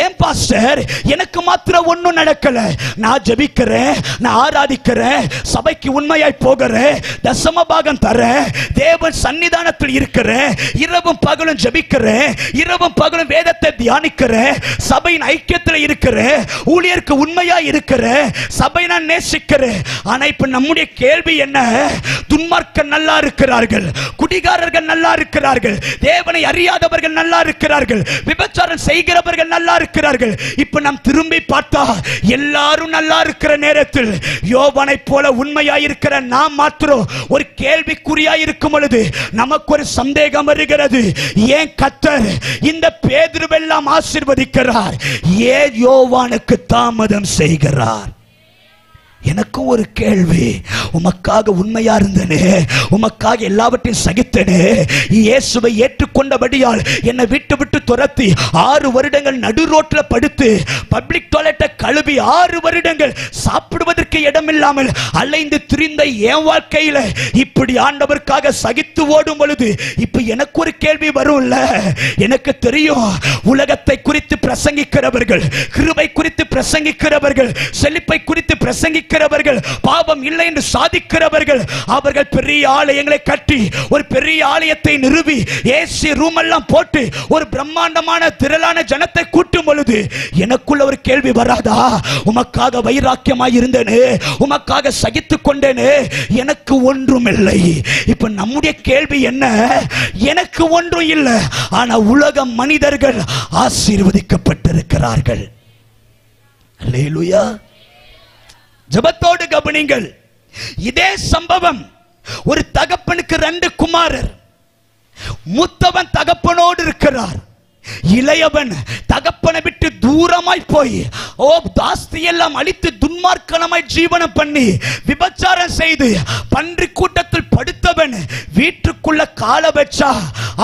Speaker 1: ஏன் பாஸ்டர் எனக்கு மாத்திரம் ஒன்னும் நடக்கல? நான் ஜெபிக்கிறேன், நான் ஆராதிக்கிறேன், சபைக்கு உண்மையாய் போகிறேன், தசம பாகம் தரேன், தேவன் சன்னிதானத்தில் இருக்கிறேன், இரவும் பகலும் ஜெபிக்கிறேன், இரவும் பகலும் வேதத்தை தியானிக்கிறேன், சபையின் ஐக்கியத்தில் இருக்கிறேன், ஊழியருக்கு உண்மையாய் இருக்கிறேன், சபை நான் நேசிக்கிறேன். ஆனா இப்ப நம்முடைய கேள்வி என்ன? துன்மார்க்கர் நல்லா இருக்கிறார்கள், குடிகாரர்கள் நல்லா இருக்கிறார்கள், தேவனை அறியாதவர்கள் நல்லா இருக்கிறார்கள், விபச்சாரம் செய்கிறவர்கள் நல்லா இருக்கிறார்கள். இப்ப நாம் திரும்பி பார்த்தா எல்லாரும் நல்லா இருக்கிற நேரத்தில் யோவானை போல உண்மையாயிருக்கிற நாம் மாத்திரம் ஒரு கேள்விக்குறியாயிருக்கும் பொழுது நமக்கு ஒரு சந்தேகம் வருகிறது. ஏன் கர்த்தர் இந்த பேதுருவெல்லாம் ஆசீர்வதிக்கிறார், ஏன் யோவானுக்கு தாமதம் செய்கிறார்? எனக்கும் ஒரு கேள்வி. உமக்காக உண்மையா இருந்தனே, உமக்காக எல்லாவற்றையும் சகித்தனே, இயேசுவை ஏற்றுக்கொண்டபடியால் என்னை விட்டு விட்டு துரத்தி 6 வருடங்கள் நடு ரோட்ல படுத்து பப்ளிக் டாய்லெட்டை கழுவி 6 வருடங்கள் சாப்பிடுவதற்கு இடமில்லாமல் அலைந்து திரிந்த என் வாழ்க்கையில இப்படி ஆண்டவருக்காக சகித்து ஓடும் பொழுது இப்ப எனக்கு ஒரு கேள்வி வரும்ல. எனக்கு தெரியும், உலகத்தை குறித்து பிரசங்கிக்கிறவர்கள், கிருபை குறித்து பிரசங்கிக்கிறவர்கள், செழிப்பை குறித்து பிரசங்கிக்கிறவர்கள், பாவம் இல்லை என்று சாதிக்கிறவர்கள், அவர்கள் பெரிய ஆலயங்களை கட்டி ஒரு பெரிய ஆலயத்தை நிறுவி ஏசி ரூம் எல்லாம் போட்டு ஒரு பிரம்மாண்டமான திரளான ஜனத்தை கூட்டும் பொழுது எனக்குள்ள ஒரு கேள்வி வராதா? உமக்காக வைராக்கியமாய் இருந்தேனே, உமக்காக சகித்துக் கொண்டேனே, எனக்கு ஒன்றும் இல்லை. இப்ப நம்முடைய கேள்வி என்ன? எனக்கு ஒன்றும் இல்லை, ஆனா உலக மனிதர்கள் ஆசீர்வதிக்கப்பட்டிருக்கிறார்கள். அல்லேலூயா. ஜெபத்தோடு கவனிங்கள். இதே சம்பவம். ஒரு தகப்பனுக்கு 2 குமாரர். மூத்தவன் தகப்பனோடு இருக்கிறார். இளையவன் தகப்பனை விட்டு தூரமாய் போய் தாஸ்தி எல்லாம் அழித்து துன்மார்க்கமாய் ஜீவனம் பண்ணி விபச்சாரம் செய்து பன்றி கூட்டத்தில் படுத்தவன் வீட்டுக்குள்ள கால வச்சா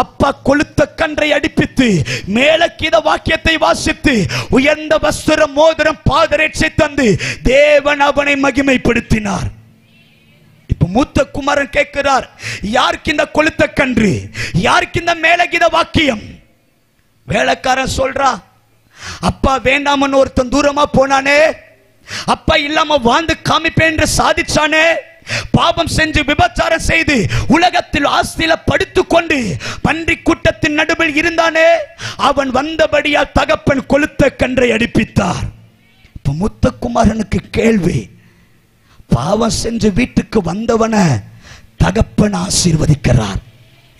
Speaker 1: அப்பா கொளுத்த கன்றை அடிப்பித்து மேலக்கீத வாக்கியத்தை வாசித்து உயர்ந்த வஸ்திரம் மோதிரம் பாதரட்சை தந்து தேவன் அவனை மகிமைப்படுத்தினார். இப்ப மூத்த குமாரன் கேட்கிறார், யாருக்கு இந்த கொளுத்த கன்று, யாருக்கு இந்த மேலகீத வாக்கியம்? வேலைக்காரன் சொல்றா, அப்பா வேண்டாமன்னு ஒருத்தன் தூரமா போனானே, அப்பா இல்லாம வாழ்ந்து காமிப்பேன் என்று சாதிச்சானே, பாவம் செஞ்சு விபச்சாரம் செய்து உலகத்தில் ஆஸ்தியில படுத்துக்கொண்டு பன்றி கூட்டத்தின் நடுவில் இருந்தானே, அவன் வந்தபடியால் தகப்பன் கொளுத்த கன்றை அடிப்பித்தார். இப்ப மூத்த குமாரனுக்கு கேள்வி, பாவம் செஞ்சு வீட்டுக்கு வந்தவன தகப்பன் ஆசீர்வதிக்கிறார்.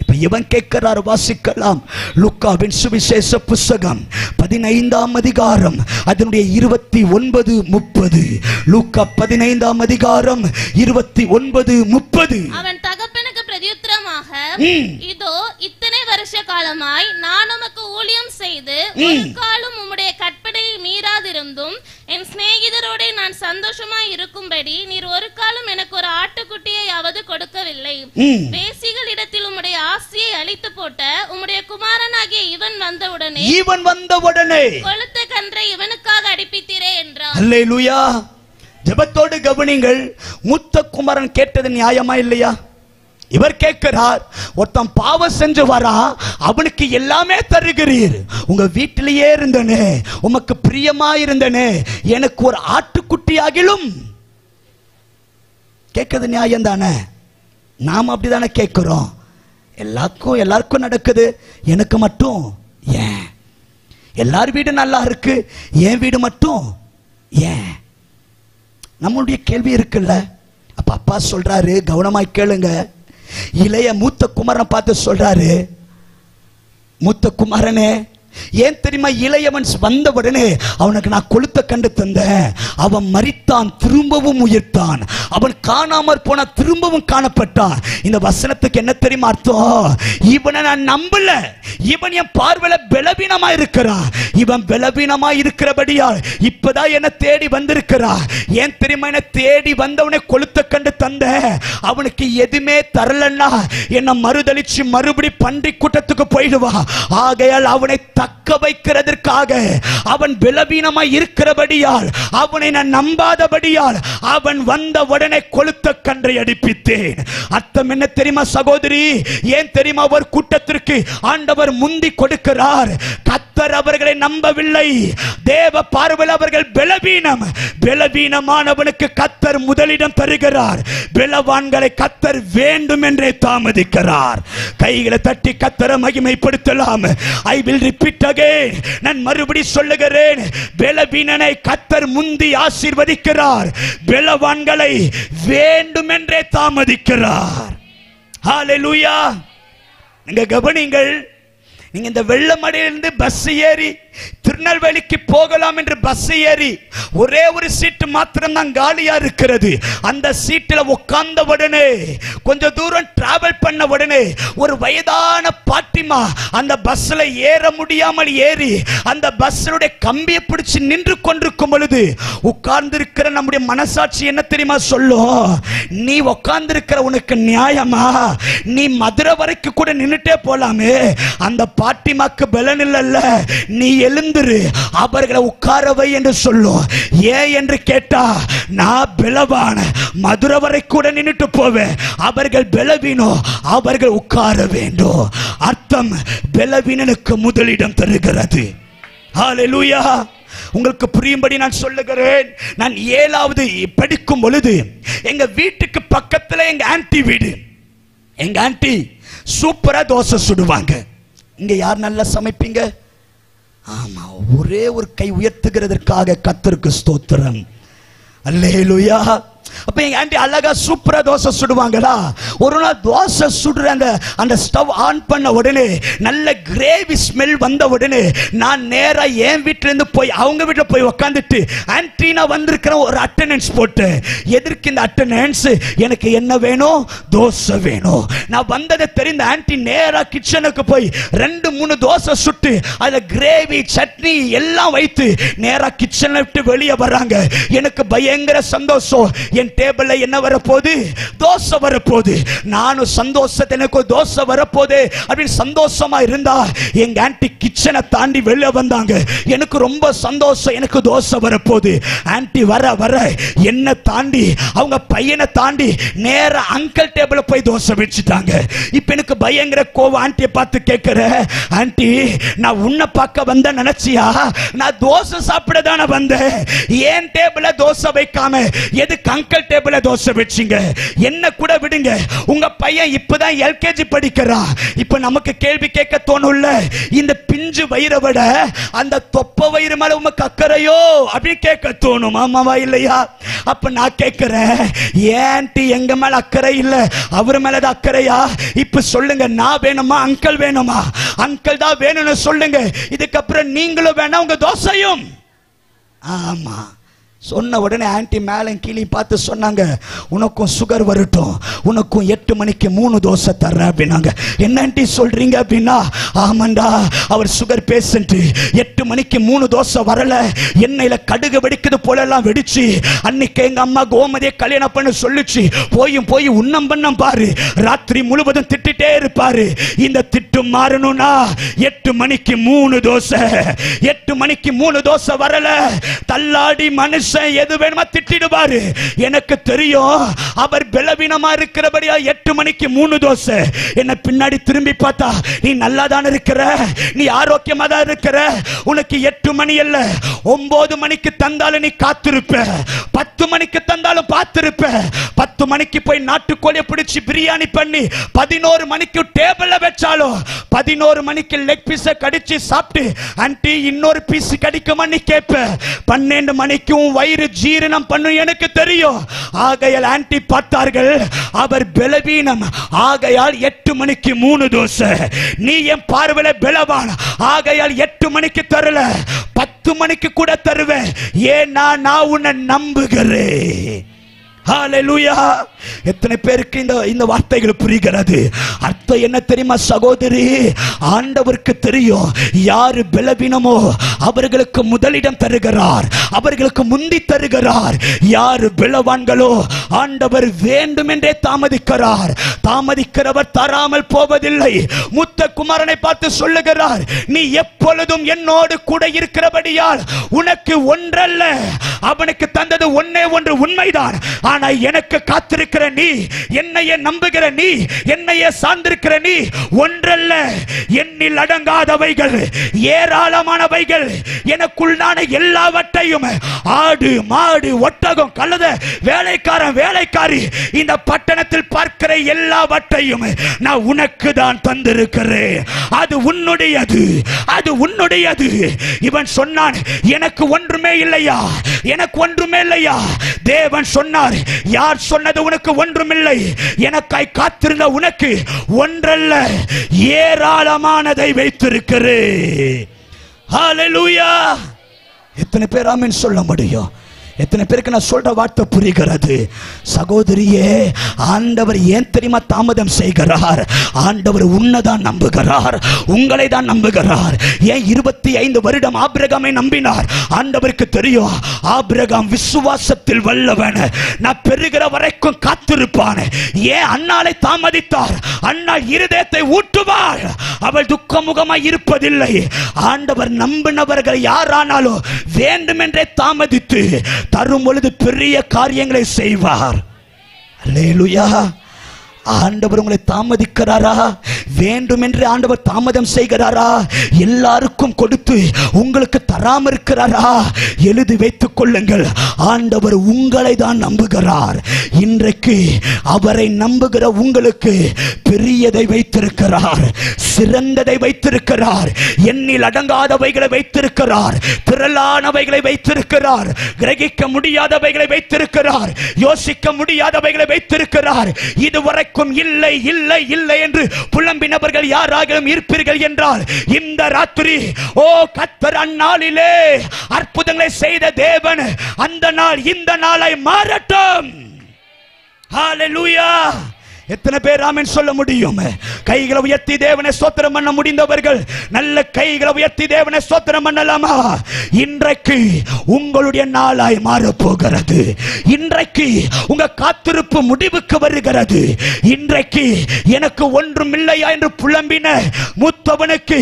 Speaker 1: இப்ப இவன் கேட்கிறார், வாசிக்கலாம். லூக்காவின் சுவிசேஷ புத்தகம் 15ஆம் அதிகாரம் அதனுடைய 29, 30. லூக்கா 15ஆம் அதிகாரம் 29, 30.
Speaker 2: அவன் தகப்பனுக்கு பிரதியுத்தரமாக, இதோ இத்தனை வருஷ காலமாய் நான் உமக்கு ஊழியம் செய்து ஒரு காலம் உம்முடைய கற்பனையை மீறாதிருந்தும் என் சிநேகிதரோட நான் சந்தோஷமாய் இருக்கும்படி நீர் ஒரு காலம் எனக்கு ஒரு ஆட்டுக்குட்டியையாவது கொடுக்கவில்லை. வேசிகளிடத்தில் உம்முடைய ஆசையை அழித்து போட்ட உம்முடைய குமாரனாகிய இவன் வந்தவுடனே கொளுத்த கன்றை இவனுக்காக அடிப்பித்தீரே என்றார்.
Speaker 1: அல்லேலூயா. ஜெபத்தோடு கவனிங்கள். மூத்த குமாரன் கேட்டது நியாயமா இல்லையா? இவர் கேட்கிறார், ஒருத்தன் பாவம் செஞ்சு வரா, அவனுக்கு எல்லாமே தருகிறீர், உங்க வீட்டிலேயே இருந்தனே, உமக்கு பிரியமா இருந்தனே, எனக்கு ஒரு ஆட்டுக்குட்டி ஆகிலும். கேட்கிறது நியாயம் தானே? நாம் அப்படிதானே கேட்கிறோம். எல்லாருக்கும் நடக்குது, எனக்கு மட்டும் ஏன்? எல்லார் வீடு நல்லா இருக்கு, என் வீடு மட்டும் ஏன்? நம்மளுடைய கேள்வி இருக்குல்ல. அப்ப அப்பா சொல்றாரு, கவனமாய் கேளுங்க. இளைய மூத்த குமாரனை பார்த்து சொல்றாரு, மூத்த குமாரனே, ஏன் தெரியுமா? இளையவன் வந்த உடனே அவனுக்கு நான் கொளுத்த கண்டு தந்தேன். அவன் மரித்தான், திரும்பவும் உயிர்த்தான். அவன் காணாமற் போன, திரும்பவும் காணப்பட்டான். இந்த வசனத்துக்கு என்ன தெரியுமா அர்த்தம்? இவனை நான் நம்பல, இவன் என் பார்வையில பலவீனமா இருக்கிறான். இவன் பலவீனமா இருக்கிறபடியால் இப்பதான் என்ன தேடி வந்திருக்கிறான். ஏன் தெரியுமா? என்ன தேடி வந்தவனை கொளுத்த கண்டு தந்த, அவனுக்கு எதுவுமே தரலன்னா என்ன மறுதளிச்சு மறுபடி பன்றி கூட்டத்துக்கு போயிடுவா. ஆகையால் அவனை தக்க வைக்கிறதற்காக, அவன் பலவீனமாய் இருக்கிறபடியால், அவனை நான் நம்பாதபடியால் அவன் வந்த உடனே கொளுத்த கன்றை அடிப்பித்தேன். அர்த்தம் என்ன தெரியுமா சகோதரி? ஏன் தெரியுமா? ஒரு கூட்டத்திற்கு ஆண்டவர் முந்தி கொடுக்கிறார். கர்த்தர் அவர்களை நம்பவில்லை. தேவ பார்வையில் அவர்கள் பலவீனம். பலவீனமானவனுக்கு கர்த்தர் முதலிடம் தருகிறார். பலவான்களை கர்த்தர் வேண்டும் என்றே தாமதிக்கிறார். கைகளை தட்டி கர்த்தரை மகிமைப்படுத்தலாம். I will repeat again. நான் மறுபடி சொல்லுகிறேன், பலவீனனை கர்த்தர் முந்தி ஆசீர்வதிக்கிறார், பலவான்களை வேண்டும் என்றே தாமதிக்கிறார். ஹalleluya. நீங்க கவனிங்கள். நீங்க இந்த வெள்ளமடையிலிருந்து பஸ் ஏறி திருநெல்வேலிக்கு போகலாம் என்று பஸ் ஏறி ஒரே ஒரு சீட்டு மாத்திரம் தான் காலியா இருக்கிறது. அந்த சீட்டில் உட்கார்ந்த உடனே கொஞ்ச தூரம் டிராவல் பண்ண உடனே ஒரு வயதான பாட்டிமா அந்த பஸ்ல ஏற முடியாமல் ஏறி அந்த பஸ்ஸுடைய கம்பியை பிடிச்சு நின்று கொண்டிருக்கும் பொழுது உட்கார்ந்து இருக்கிற நம்முடைய மனசாட்சி என்ன தெரியுமா சொல்லும்? நீ உட்கார்ந்து இருக்கிற உனக்கு நியாயமா? நீ மதுரை வரைக்கும் கூட நின்னுட்டே போலாமே. அந்த பாட்டிமாக்கு பலன் இல்லல்ல, நீ எழுந்துரு, அவர்களை உட்காரவை என்று சொல்லும். ஏன் என்று கேட்டா, நான் பலவான மதுரை வரை கூட நின்னுட்டு போவேன், அவர்கள் பலவீனோ, அவர்கள் உட்கார வேண்டும். அர்த்தம் பலவீனனுக்கு முதலிடம் தருகிறது. ஹல்லேலூயா. உங்களுக்கு புரியும்படி நான் சொல்லுகிறேன். நான் 7வது படிக்கும் பொழுது எங்க வீட்டுக்கு பக்கத்துல எங்க ஆன்ட்டி வீடு. எங்க ஆன்ட்டி சூப்பரா தோசை சுடுவாங்க. இங்க யார் நல்லா சமைப்பீங்க? ஆமா, ஒரே ஒரு கை உயர்த்துகிறதற்காக கர்த்தருக்கு ஸ்தோத்திரம். அல்லேலூயா. அப்ப எங்க ஆண்டி அழகா சூப்பரா தோசை சுடுவாங்களா. ஒரு நாள் தோசை சுடுற அந்த ஸ்டவ் ஆன் பண்ண உடனே நல்ல கிரேவி ஸ்மெல் வந்த உடனே நான் நேரா என் வீட்டுல இருந்து போய் அவங்க வீட்டுல போய் உட்காந்துட்டு, ஆன்டி நான் வந்திருக்கிற ஒரு அட்டெண்டன்ஸ் போட்டு, எதற்கு இந்த அட்டெண்டன்ஸ்? எனக்கு என்ன வேணும்? தோசை வேணும். நான் வந்ததை தெரிந்த ஆன்டி நேரா கிச்சனுக்கு போய் 2-3 தோசை சுட்டு அதுல கிரேவி சட்னி எல்லாம் வைத்து நேரா கிச்சனை விட்டு வெளியே வர்றாங்க. எனக்கு பயங்கர சந்தோஷம். என் டேபிள்ல என்ன வரப்போகுது? தோசை வரப்போகுது. நானும் சந்தோஷத்தை, எனக்கு தோசை வரப்போகுது அப்படின்னு சந்தோஷமா இருந்தா எங்க ஆன்ட்டி கிச்சனை தாண்டி வெளியே வந்தாங்க. எனக்கு ரொம்ப சந்தோஷம், எனக்கு தோசை வரப்போகுது. ஆன்ட்டி வர வர என்ன தாண்டி அவங்க பையனை தாண்டி நேரா அங்கிள் டேபிள போய் தோசை வச்சுட்டாங்க. இப்ப எனக்கு பயங்கர கோவம். ஆன்ட்டியை பார்த்து கேட்கிற, ஆன்ட்டி நான் உன்னை பார்க்க வந்த நினைச்சியா? நான் தோசை சாப்பிட தானே வந்தேன். ஏன் டேபிள தோசை வைக்காம எதுக்கு அங்கிள் டேபிள தோசை வச்சீங்க? என்ன கூட விடுங்க, உங்க பையன் இப்பதான் எல்கேஜி படிக்கிறான். இப்ப நமக்கு கேள்வி கேட்க தோணும்ல, இந்த பிஞ்சு வயிறை விட அந்த தொப்ப வயிறு மேல உமக்கு அக்கறையோ அப்படின்னு கேட்க தோணும். ஆமாவா இல்லையா? அப்ப நான் கேட்கிறேன், ஏன்டி எங்க மேல அக்கறை இல்ல, அவர் மேலதான் அக்கறையா? இப்ப சொல்லுங்க, நான் வேணுமா அங்கிள் வேணுமா? அங்கிள் தான் வேணும்னு சொல்லுங்க. இதுக்கப்புறம் நீங்களும் வேணா உங்க தோசையும். ஆமா சொன்ன உடனே ஆன்ட்டி மேலே கீழே பார்த்து சொன்னாங்க, உனக்கும் சுகர் வரட்டும், உனக்கும் 8 மணிக்கு 3 தோசை தர்றேன் அப்படின்னாங்க. என்ன ஆன்ட்டி சொல்றீங்க அப்படின்னா, ஆமாண்டா அவர் சுகர் பேஷண்ட். 8 மணிக்கு 3 தோசை வரல, எண்ணெயில கடுகு வெடிக்குது போல எல்லாம் வெடிச்சு, அன்னைக்கு எங்க அம்மா கோமதியை கல்யாணம் பண்ண சொல்லிச்சு. போய் உண்ணம் பண்ணம் பாரு, ராத்திரி முழுவதும் திட்டிட்டே இருப்பாரு. இந்த திட்டு மாறணும்னா 8 மணிக்கு 3 தோசை. 8 மணிக்கு 3 தோசை வரல, தள்ளாடி மனுஷன் எது வேணுமா திட்டிடுவாரு. எனக்கு தெரியும் அவர் பலவீனமா இருக்கிறபடியா 8 மணிக்கு 3 தோசை. என்ன பின்னாடி திரும்பி பார்த்தா, நீ நல்லா தான் இருக்கிற, நீ ஆரோக்கியமா தான் இருக்கிற, உனக்கு 8 மணி இல்ல 9 மணிக்கு தந்தாலும் நீ காத்திருப்ப, 10 மணிக்கு தந்தாலும் பார்த்திருப்ப. 10 மணிக்கு போய் நாட்டுக்கோழியை பிடிச்சி பிரியாணி பண்ணி 11 மணிக்கு டேபிள்ல வச்சாலும் 11 மணிக்கு லெக் பீஸ கடிச்சு சாப்பிட்டு, ஆன்ட்டி இன்னொரு பீஸ் கடிக்குமா நீ கேட்ப. 12 மணிக்கும் வயிறு ஜீரணம் பண்ணும் எனக்கு தெரியும். ஆகையால் ஆன்ட்டி பார்த்தார்கள், அவர் பலவீனம், ஆகையால் 8 மணிக்கு 3 தோசை. நீ என் பார்வையில பலவான், ஆகையால் 8 மணிக்கு தரல, 10 மணிக்கு கூட தருவேன். ஏன்னா நான் உன்னை நம்புகிறேன். ஹல்லேலூயா. எத்தனை பேருக்கு இந்த வார்த்தைகள் புரிகிறது? அர்த்தம் என்ன தெரியுமா சகோதரி? ஆண்டவருக்கு தெரியும் யாரு பலவீனமோ அவர்களுக்கு முதலிடம் தருகிறார், அவர்களுக்கு முந்தி தருகிறார். யாரு பலவான்களோ ஆண்டவர் வேண்டும் என்றே தாமதிக்கிறார். தாமதிக்கிறவர் தராமல் போவதில்லை. மூத்த குமாரனை பார்த்து சொல்லுகிறார், நீ எப்பொழுதும் என்னோடு கூட இருக்கிறபடியால் உனக்கு ஒன்றல்ல, அவனுக்கு தந்தது ஒன்னே ஒன்று உண்மைதான். ஆனா எனக்கு காத்திருக்கிற நீ, என்னையே நம்புகிற நீ, என்னையே சார்ந்திருக்கிற நீ, ஒன்றல்ல எண்ணில் அடங்காதவைகள், ஏராளமானவைகள், எனக்குள்ளான எல்லாவற்றையும், ஆடு மாடு ஒட்டகம் கழுதை வேலைக்காரன் வேலைக்காரி, இந்த பட்டணத்தில் பார்க்கிற எல்லாவற்றையும் நான் உனக்கு தான் தந்திருக்கிறேன். அது உன்னுடையது, அது உன்னுடையது. இவன் சொன்னான், எனக்கு ஒன்றுமே இல்லையா, எனக்கு ஒன்றுமே இல்லையா? தேவன் சொன்னார், யார் சொன்னது உனக்கு ஒன்றுமில்லை, எனக்காய் காத்திருந்த உனக்கு ஒன்றல்ல ஏராளமானதை வைத்திருக்கிறேன். ஹalleluya. எத்தனை பேர் ஆமென் சொல்ல முடியும்? எத்தனை பேருக்கு நான் சொல்ற வார்த்தை புரிகிறது? சகோதரியே, ஆண்டவர் ஏன் தெரியுமா தாமதம் செய்கிறார்? ஆண்டவர் உன்னைதான் நம்புகிறார், உங்களை தான் நம்புகிறார். ஏன் 25 வருடம் ஆபிரகாமை நம்பினார்? ஆண்டவருக்கு தெரியும் ஆபிரகாம் விசுவாசத்தில் வல்லவன், நான் பெறுகிற வரைக்கும் காத்திருப்பான். ஏன் அன்னாளை தாமதித்தார்? அன்னாள் இருதயத்தை ஊட்டுவாள், அவள் துக்கமுகமாய் இருப்பதில்லை. ஆண்டவர் நம்பினவர்கள் யாரானாலும் வேண்டுமென்றே தாமதித்து தரும் பொழுது பெரிய காரியங்களை செய்வார். அல்லேலூயா. ஆண்டவர் உங்களை தாமதிக்கிறாரா? வேண்டுமென்று ஆண்டவர் தாமதம் செய்கிறாரா? எல்லாருக்கும் கொடுத்து உங்களுக்கு தராம இருக்கிறாரா? எழுதி வைத்துக் கொள்ளுங்கள். ஆண்டவர் உங்களை தான் நம்புகிறார். இன்றைக்கு அவரை நம்புகிற உங்களுக்கு பெரியதை வைத்திருக்கிறார், சிறந்ததை வைத்திருக்கிறார், எண்ணில் அடங்காதவைகளை வைத்திருக்கிறார், திரளானவைகளை வைத்திருக்கிறார், கிரகிக்க முடியாதவைகளை வைத்திருக்கிறார், யோசிக்க முடியாதவைகளை வைத்திருக்கிறார். இதுவரை இல்லை இல்லை இல்லை என்று புலம்பினவர்கள் யாராகவும் இருப்பீர்கள் என்றால் இந்த ராத்திரி, ஓ கர்த்தர் அந்நாளிலே அற்புதங்களை செய்த தேவன் அந்த நாள் இந்த நாளை மாறட்டும். ஹalleluya. எத்தனை பேர் ஆமென் சொல்ல முடியும்? கைகளை உயர்த்தி தேவனை ஸ்தோத்திரம் பண்ண முடிந்தவர்கள் நல்ல கைகளை உயர்த்தி தேவனை ஸ்தோத்திரம் பண்ணலாமா? இன்றைக்கு உங்களுடைய நாளாய் மாறப் போகிறது. இன்றைக்கு உங்க காத்திருப்பு முடிவுக்கு வருகிறது. இன்றைக்கு எனக்கு ஒன்றும் இல்லையா என்று புலம்பின மூத்தவனுக்கு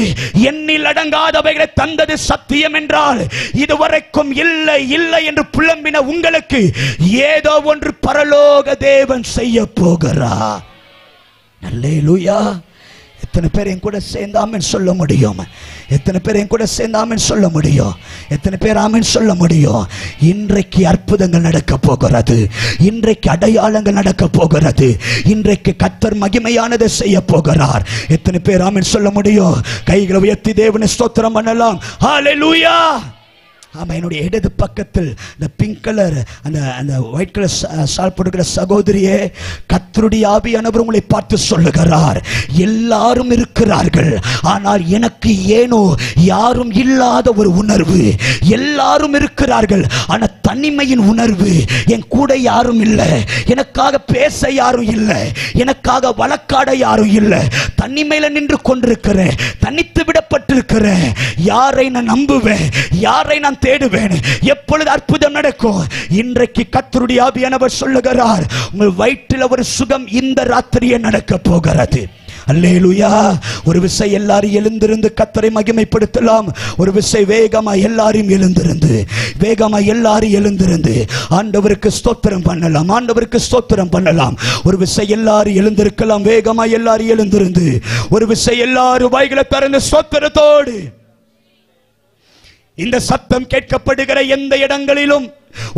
Speaker 1: எண்ணில் அடங்காதவைகளை தந்தது சத்தியம் என்றால், இதுவரைக்கும் இல்லை இல்லை என்று புலம்பின உங்களுக்கு ஏதோ ஒன்று பரலோக தேவன் செய்ய போகிறார். அல்லேலூயா. எத்தனை பேர் என் கூட சேர்ந்து ஆமென் சொல்ல முடியும்? எத்தனை பேர் என் கூட சேர்ந்து ஆமென் சொல்ல முடியும்? எத்தனை பேர் ஆமென் சொல்ல முடியும்? இன்றைக்கு அற்புதங்கள் நடக்க போகிறது, இன்றைக்கு அடையாளங்கள் நடக்க போகிறது, இன்றைக்கு கர்த்தர் மகிமையானதை செய்ய போகிறார். எத்தனை பேர் ஆமென் சொல்ல முடியும்? கைகளை உயர்த்தி தேவனை ஸ்தோத்திரம் பண்ணலாம். ஹalleluya. ஆமா, என்னுடைய இடது பக்கத்தில் இந்த பிங்க் கலர் அந்த ஒயிட் கலர் ஷால் போடுகிற சகோதரியே, கர்த்தருடைய ஆவியானவர் உங்களை பார்த்து சொல்லுகிறார், எல்லாரும் இருக்கிறார்கள், ஆனால் எனக்கு ஏனோ யாரும் இல்லாத ஒரு உணர்வு. எல்லாரும் இருக்கிறார்கள், ஆனா தனிமையின் உணர்வு. என் கூட யாரும் இல்லை, எனக்காக பேச யாரும் இல்லை, எனக்காக வழக்காட யாரும் இல்லை. தனிமையில நின்று கொண்டிருக்கிறேன், தனித்து விடப்பட்டிருக்கிறேன். யாரை நான் நம்புவேன்? யாரை நான் தேடுவேன்? எப்பொழுது அற்புதம் நடக்கும்? இன்றைக்கு கர்த்தருடைய ஆவியானவர் சொல்லுகிறார், உங்கள் வயிற்றில் ஒரு சுகம் இந்த ராத்திரியே நடக்க போகிறது. அல்லேலூயா. ஒரு விசை எல்லாரும் எழுந்திருந்து கர்த்தரை மகிமைப்படுத்தலாம். ஒரு விசை வேகமா எல்லாரும் எழுந்திருந்து, வேகமா எல்லாரும் எழுந்திருந்து ஆண்டவருக்கு ஸ்தோத்திரம் பண்ணலாம், ஆண்டவருக்கு ஸ்தோத்திரம் பண்ணலாம். ஒரு விசை எல்லாரும் எழுந்திருக்கலாம், வேகமா எல்லாரும் எழுந்திருந்து ஒரு விசை எல்லாரும் வாய்களை திறந்து ஸ்தோத்திரத்தோடு இந்த சத்தம் கேட்கப்படுகிற எந்த இடங்களிலும்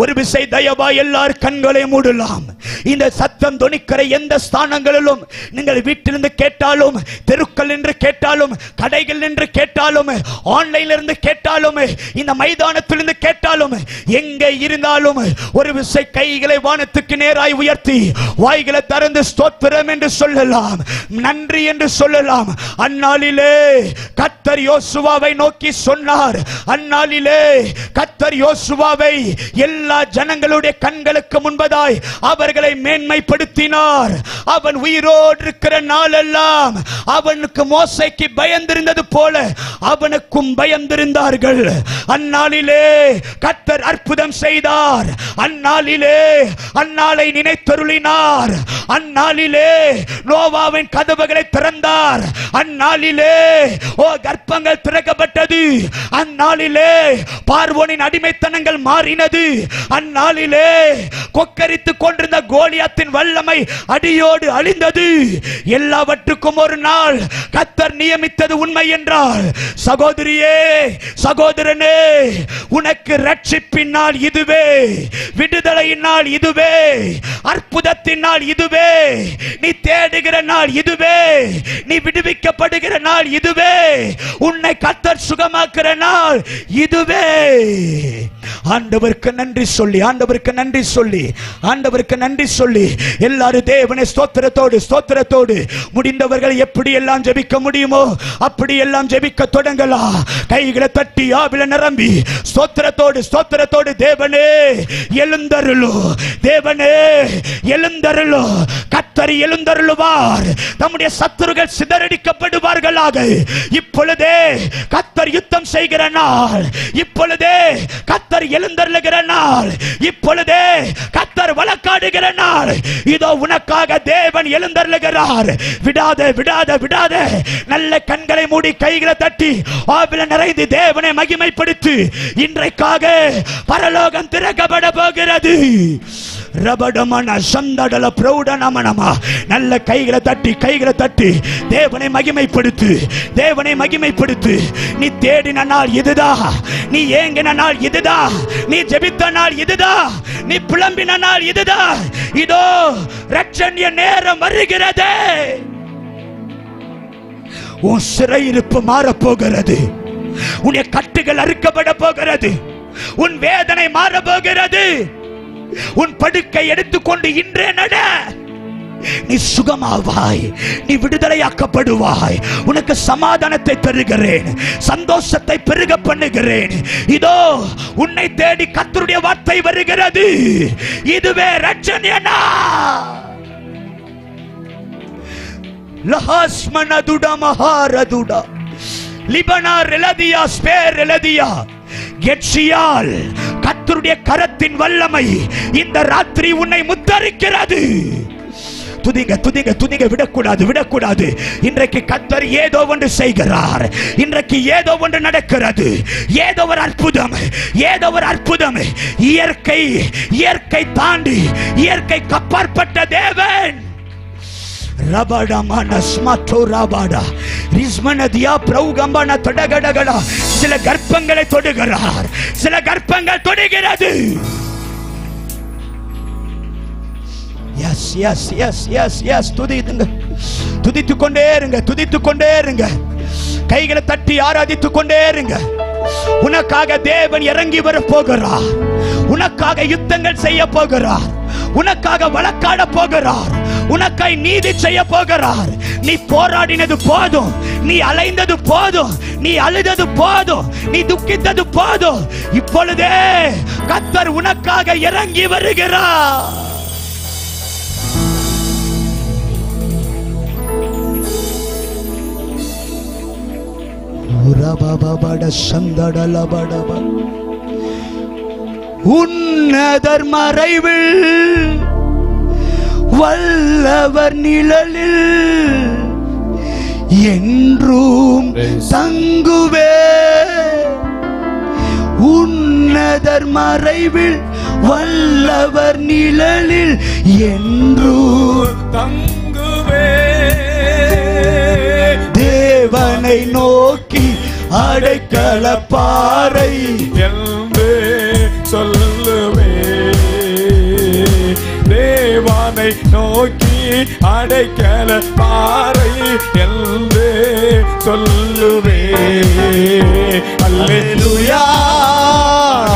Speaker 1: ஒரு விசை தயவா எல்லாரும் கண்களை மூடலாம். இந்த சத்தம் தொனிக்கிற எந்த ஸ்தானங்களிலும், நீங்கள் வீட்டிலிருந்து கேட்டாலும், தெருக்கள் என்று கேட்டாலும், கடைகள் என்று கேட்டாலும், ஆன்லைன்ல இருந்து கேட்டாலும், இந்த மைதானத்திலிருந்து கேட்டாலும், எங்கே இருந்தாலும் ஒரு விசை கைகளை வானத்துக்கு நேராய் உயர்த்தி வாய்களை திறந்து ஸ்தோத்திரம் என்று சொல்லலாம், நன்றி என்று சொல்லலாம். அந்நாளிலே கர்த்தர் யோசுவாவை நோக்கி சொன்னார், அந்நாளிலே கர்த்தர் யோசுவாவை எல்லா ஜனங்களுடைய கண்களுக்கு முன்பதாய் அவர்களை மேன்மைப்படுத்தினார். அவன் உயிரோடு இருக்கிற நாளெல்லாம் அவனுக்கு மோசேக்கு பயந்திருந்தது போல அவனுக்கும் பயந்திருந்தார்கள். அந்நாளிலே கர்த்தர் அற்புதம் செய்தார். அந்நாளிலே அந்நாளை நினைத்தருளினார். அந்நாளிலே நோவாவின் கதவுகளை திறந்தார். அந்நாளிலே கர்ப்பங்கள் திறக்கப்பட்டது. அந்நாளிலே பார்வோனின் அடிமைத்தனங்கள் மாறினது. அந்நாளிலே கொக்கரித்துக் கொண்டிருந்த கோலியாத்தின் வல்லமை அடியோடு அழிந்தது. எல்லாவற்றுக்கும் ஒரு நாள் கர்த்தர் நியமித்தது உண்மை என்றால், சகோதரியே, சகோதரனே, உனக்கு ரட்சிப்பின் நாள் இதுவே, விடுதலையின் நாள் இதுவே, அற்புதத்தின் நாள் இதுவே, நீ தேடுகிற நாள் இதுவே, நீ விடுவிக்கப்படுகிற நாள் இதுவே, உன்னை கர்த்தர் சுகமாக்குற நாள் இதுவே. ஆண்டவருக்கு நன்றி சொல்லி, ஆண்டவருக்கு நன்றி சொல்லி, ஆண்டவருக்கு நன்றி சொல்லி எல்லாரும் தேவனை ஸ்தோத்திரத்தோடு முடிந்தவர்கள் எப்படி எல்லாம் ஜெபிக்க முடியுமோ அப்படி எல்லாம் ஜெபிக்க தொடங்கலாம். கைகளை தட்டி ஆவில நிரம்பி ஸ்தோத்திரத்தோடு தேவனே எழுந்தருளோ, தேவனே எழுந்தருளோ. கர்த்தர் எழுந்தருளுவார், தம்முடைய சத்துருக்கள் சிதறடிக்கப்படுவார்களாக. இப்பொழுதே கர்த்தர் யுத்தம் செய்கிற நாள், இப்பொழுதே கர்த்தர் எழுந்தருளுகிற நாள், இப்பொழுதே கர்த்தர் வழக்காடுகிற நாள். இதோ உனக்காக தேவன் எழுந்தருளுகிறார். விடாதே விடாதே விடாதே. நல்ல கண்களை மூடி கைகளை தட்டி ஆவில நிறைந்து தேவனை மகிமைப்படுத்து. இன்றைக்காக பரலோகம் திறக்கப்பட போகிறது. ரபடமன சந்தடல பிரௌடனமனமா. நல்ல கைகளை தட்டி தேவனை மகிமைப்படுத்து, தேவனை மகிமைப்படுத்து. நீ தேடின நாள் இதுதான், நீ ஏங்கின நாள் இதுதான், நீ ஜெபித்த நாள் இதுதான், நீ புலம்பின நாள் இதுதான். இதோ ரட்சணிய நேரம் வருகிறது. உன் சிறையிருப்பு மாறப்போகிறது, உன் கட்டுகள் அறுக்கப்பட போகிறது, உன் வேதனை மாற போகிறது. உன் படுக்கை எடுத்துக்கொண்டு இன்றே நட. நீ சுகமாவாய், நீ விடுதலையாக்கப்படுவாய். உனக்கு சமாதானத்தை தருகிறேன், சந்தோஷத்தை பெருக பண்ணுகிறேன். இதோ உன்னை தேடி கர்த்தருடைய வார்த்தை வருகிறது. இதுவே ரட்சணிய நாள். லஹஸ்மனதுட மஹாரதுட லிபனா ரெலதியா ஸ்பேர் ரெலதியா கெட்சியால். கர்த்தருடைய கரத்தின் வல்லமை இந்த ராத்திரி உன்னை முத்தரிக்கிறது. துதிங்க, விடக்கூடாது. இன்றைக்கு கர்த்தர் ஏதோ ஒன்று செய்கிறார், இன்றைக்கு ஏதோ ஒன்று நடக்கிறது. ஏதோ ஒரு அற்புதம். இயற்கை தாண்டி, இயற்கை கப்பாற்பட்ட தேவன். சில கர்ப்பங்களை தொடுகிறார், சில கர்ப்பங்கள் தொடுகிறது. துதித்துக் கொண்டே இருங்க. கைகளை தட்டி ஆராதித்துக் கொண்டே இருங்க. உனக்காக தேவன் இறங்கி வர போகிறார், உனக்காக யுத்தங்கள் செய்ய போகிறார், உனக்காக வழக்காட போகிறார், உனக்காய் நீதி செய்ய போகிறார். நீ போராடினது போதும், நீ அலைந்தது போதும், நீ அழுதது போதும், நீ துக்கித்தது போதும். இப்பொழுதே கர்த்தர் உனக்காக இறங்கி வருகிறார். உன்னதர் மறைவில் வல்லவர் நிழலில் என்றும் தங்குவே. உன்னதர் மறைவில் வல்லவர் நிழலில் என்றும் தங்குவே. தேவனை நோக்கி அடைக்கல பாறை என்று சொல்லுவே. தேவனை நோக்கி அடைக்கல பாறை என்று சொல்லுவே. அல்லேலூயா